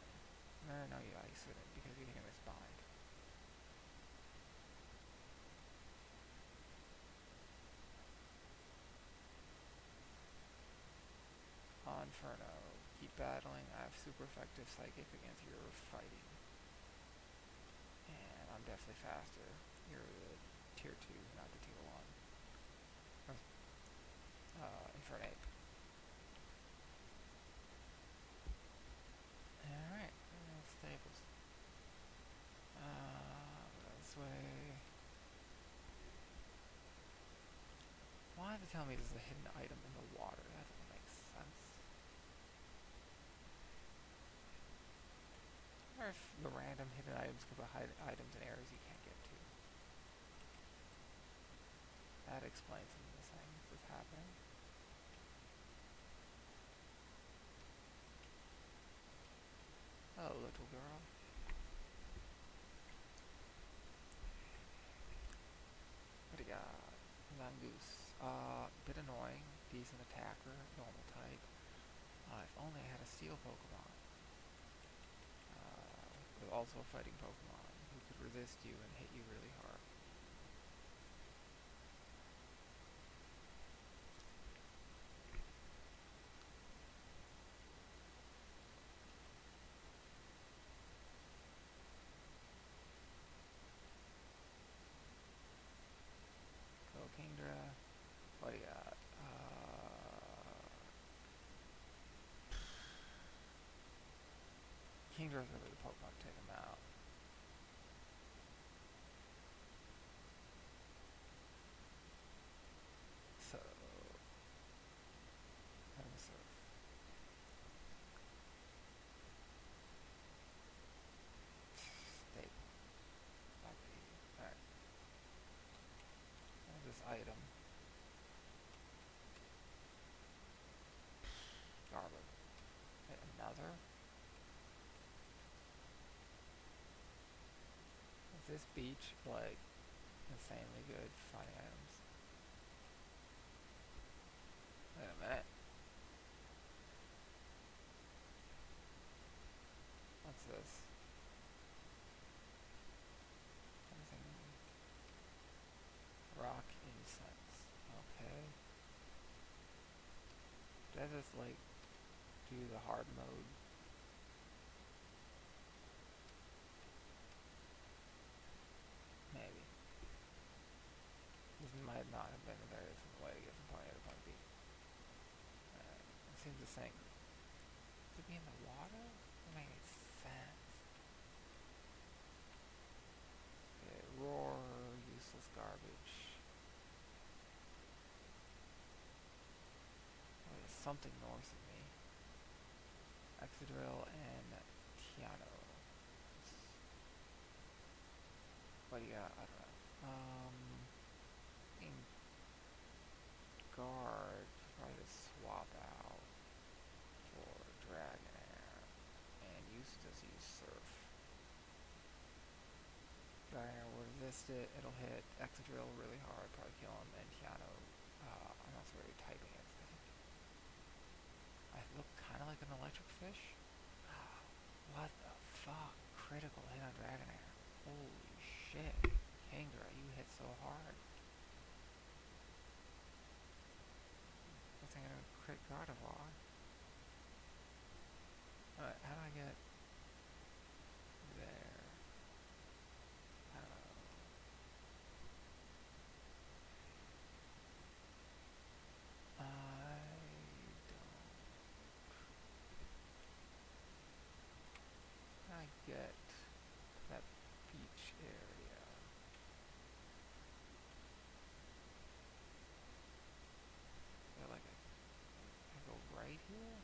No, you shouldn't, because you're hitting with Bind. Inferno. Keep battling. I have super effective psychic against your fighting. And I'm definitely faster. You're the tier 2, not the tier 1. Infernate. Alright, stables. This way. Why have to tell me there's a hidden item in the water? That doesn't make sense. Or if the random hidden items could be items in areas you can't get to. That explains some of the things that's happening. Oh, little girl. What do you got? Langoose. Bit annoying. Decent attacker. Normal type. If only I had a steel Pokemon. With also a fighting Pokemon who could resist you and hit you really hard. Go Kingdra. What do you got? Kingdra's really the Pokemon to take him out. So, let me surf. Stable. Alright. There's this item. Garbage. Okay, another. Is this beach like insanely good for finding items? Wait a minute. What's this? Anything? Rock incense. Okay. Did I just like do the hard mode? Maybe. This might not have been a very different way to get from point A to point B. It seems the same. Could it be in the water? That makes any sense. Okay, roar, useless garbage. Oh, there's something north of me. Excadrill and Tiano. What do you got? I don't know. In guard. Probably missed it, it'll hit Exadrill really hard, probably kill him, and Keanu, I'm not sure what you're typing is. I look kind of like an electric fish. What the fuck? Critical hit on Dragonair. Holy shit. Kangura, you hit so hard. This thing gonna crit Gardevoir. Alright, how do I get there? I don't know. I get that beach area. Is like I go right here?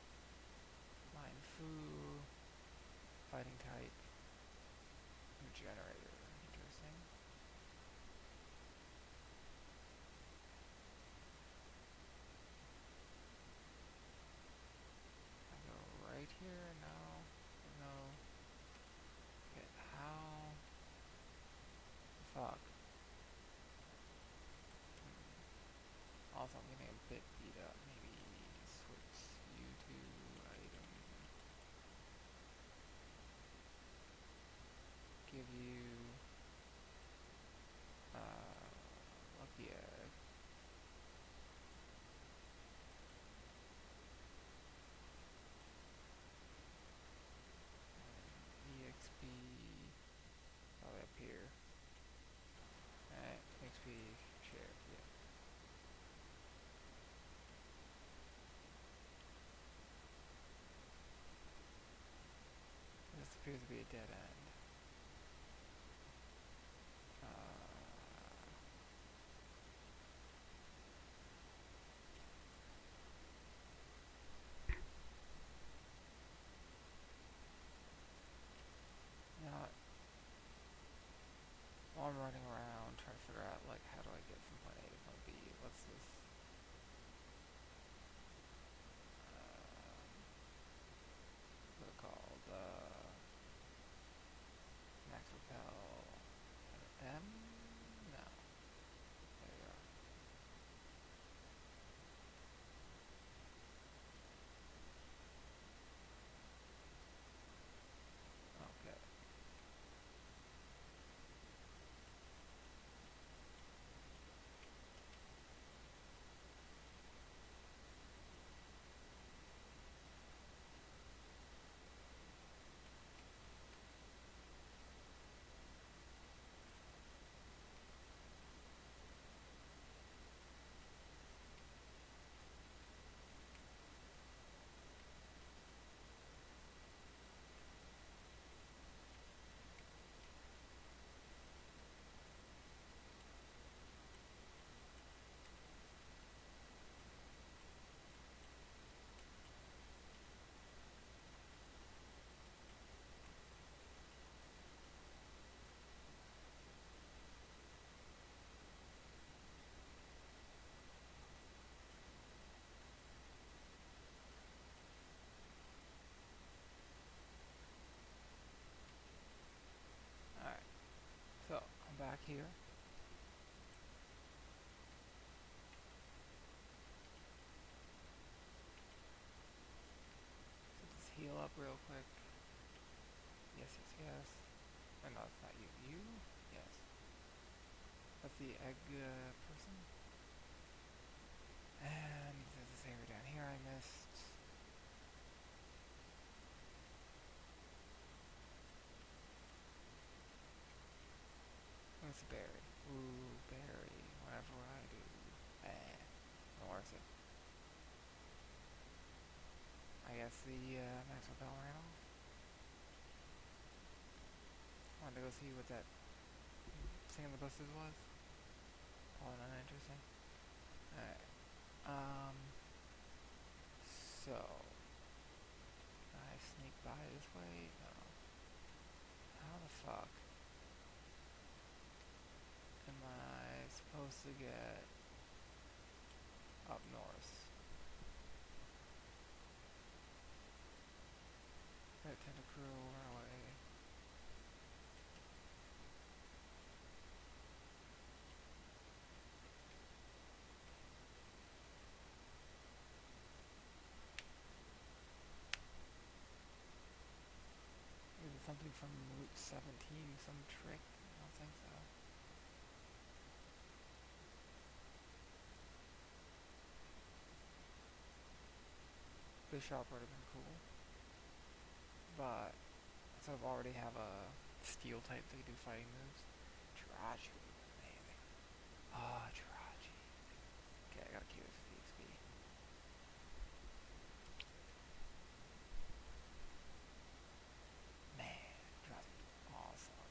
Mine Fu, fighting type, generator. Interesting. I go right here? No. No. Okay, how? Fuck. Also, I'm getting a bit beat up. Maybe switch you to item. Give you lucky egg. EXP probably up here. Alright, EXP share, yeah. This appears to be a dead end. You know what? While I'm running around trying to figure out like how do I get from point A to point B, let's just what's it called? Max repel M? No. There you go. Okay. Alright. So I'm back here. So just heal up real quick. Yes, yes, yes. Oh, no, it's not you. You? Yes. That's the egg person. And there's this area down here I missed. What's a berry? Ooh, berry. Whatever I do. Not worth it. I guess the max repel ran off. Wanted to go see what that thing in the bushes was. Probably not interesting. Alright. So can I sneak by this way? No. How the fuck am I supposed to get up north? That Tentacruel run away. Probably from Route 17, some trick. I don't think so. Bishop would have been cool, but so I already have a steel type that can do fighting moves. Jirachi would have been amazing. Ah, Jirachi. Okay, I gotta keep this with EXP. Man, Jirachi would be awesome.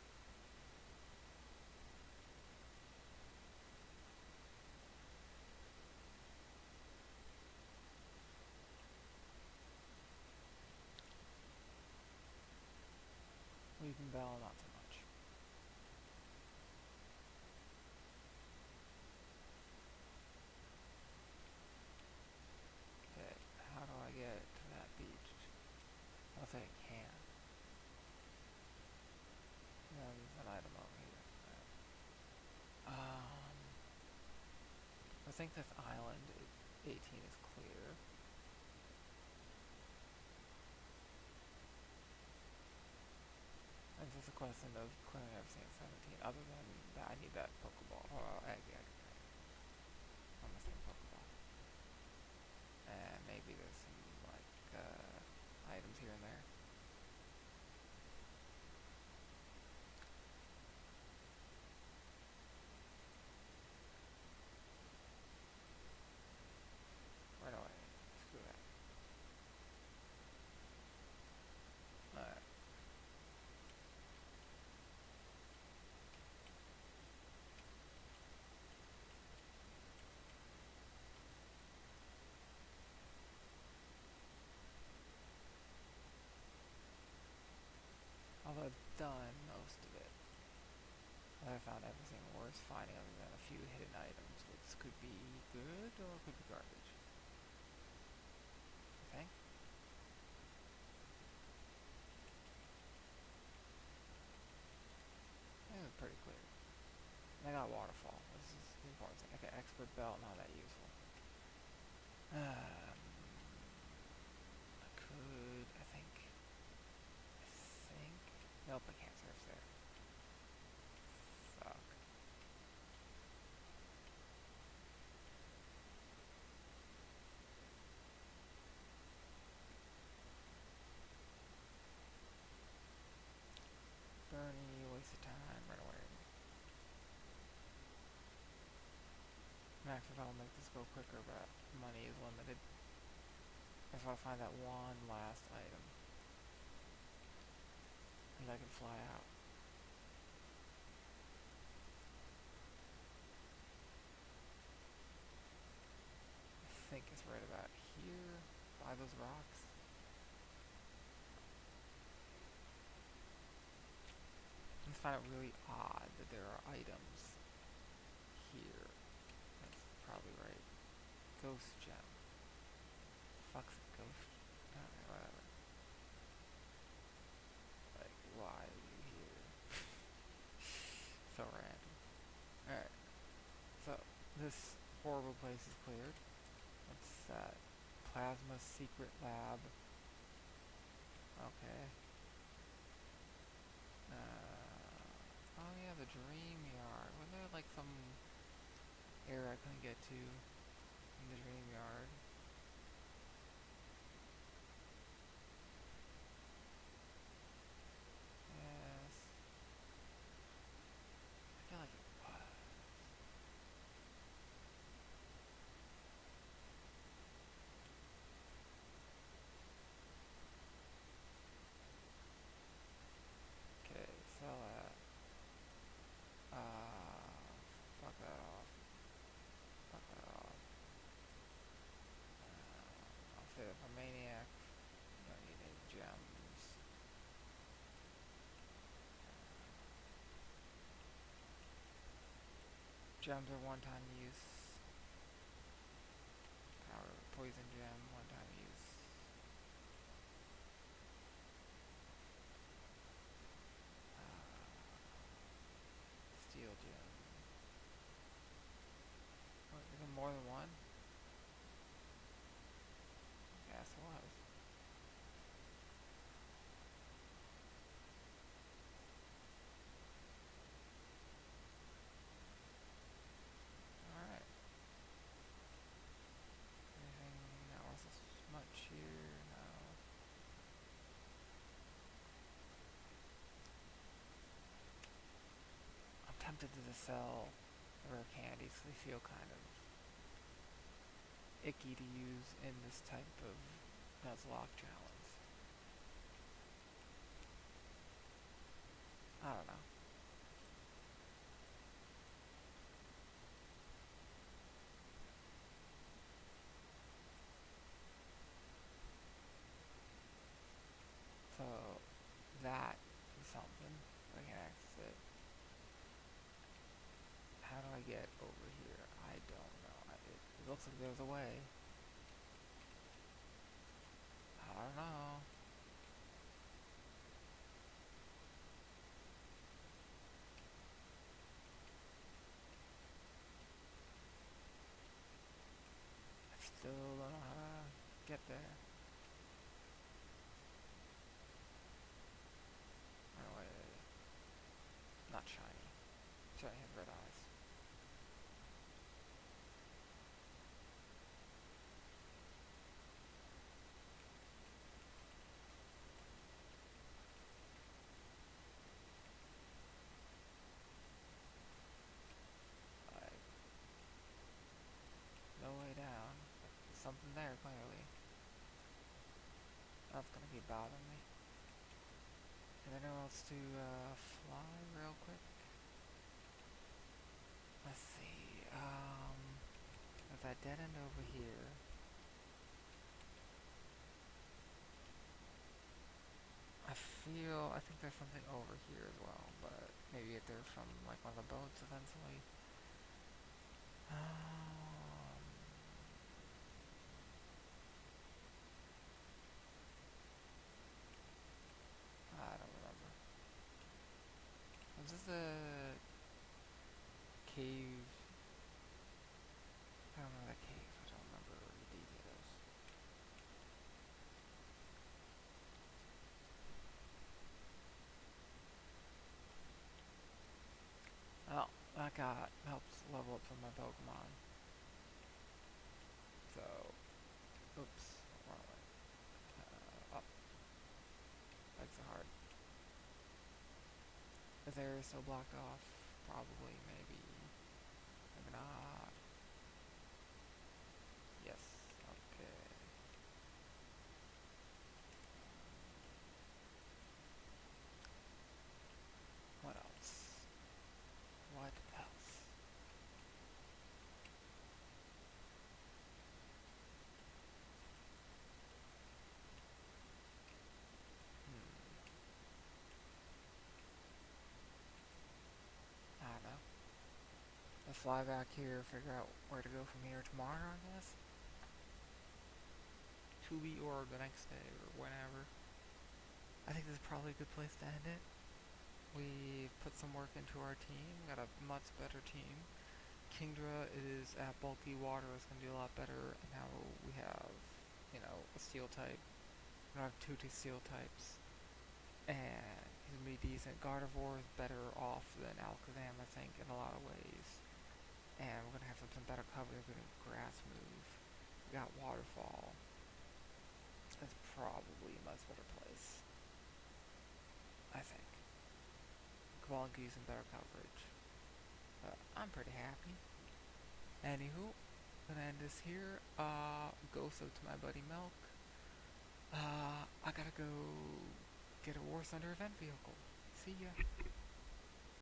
Weeping Bell, not so much. Okay, how do I get to that beach? I don't think I can. Yeah, there's an item over here. I think this island 18 is clear. It's just a question of clearing everything at 17. Other than that, I need that Pokeball. Oh, egg. I'm missing a Pokeball. And maybe there's some, like, items here and there. Right away. Screw that. Alright. Although I've done most of it. I found everything worth finding other than a few hidden items, which could be good or could be garbage. I think. It was pretty clear. And I got a waterfall. This is the important thing. Okay, expert belt, not that useful. I could, I think. Nope, I can't surf there. Fuck. Bernie, waste of time, run away. Max if I'll make this go quicker, but money is limited. If I find that one last item, and I can fly out. I think it's right about here, by those rocks. I just find it really odd that there are items here. That's probably right. Ghost gem. Fuck's a ghost. Whatever. Like, why are you here? So random. Alright. So, this horrible place is cleared. What's that? Plasma secret lab. Okay. Oh yeah, the dream yard. Wasn't there like some area I couldn't get to in the dream yard? Yes. I feel like it was. Okay, sell that. Fuck that off. Fuck that off. I'll save it for maniac. Don't need any gems. Gems are one-time use. Power poison gem, one-time use. Steel gem. Oh, is there more than one? Yes, it was. tempted to sell rare candies. They feel kind of icky to use in this type of nuzlocke challenge. I don't know. So that is something. I can access it. How do I get over here? I don't know. It looks like there's a way. I don't know. I still don't know how to get there. Oh, wait. Not shiny. Shiny has red eyes. Like, no way down. There's something there, clearly. That's gonna keep bothering me. Is there anywhere else to fly real quick? Let's see. There's that dead end over here. I think there's something over here as well, but maybe if they're from like one of the boats eventually. I don't remember. Was this a cave? I don't remember that cave. I don't remember the details. Oh, that helps level up some of my Pokemon. So, oops, wrong way. Up. Legs are hard. This area is still blocked off. Probably, maybe. Maybe not. Yes. Okay. What else? What else? I don't know. Let's fly back here, figure out where to go from here tomorrow, I guess. To be or the next day or whenever. I think this is probably a good place to end it. We've put some work into our team, got a much better team. Kingdra is at bulky water, is going to do a lot better. And now we have, a steel type. We don't have two steel types. And he's going to be decent. Gardevoir is better off than Alakazam, I think, in a lot of ways. And we're going to have some better cover. We're going to grass move. We got waterfall. That's probably a much better place, I think. Quality and better coverage. I'm pretty happy. Anywho, gonna end this here. Go sub to my buddy Milk. I gotta go get a War Thunder event vehicle. See ya.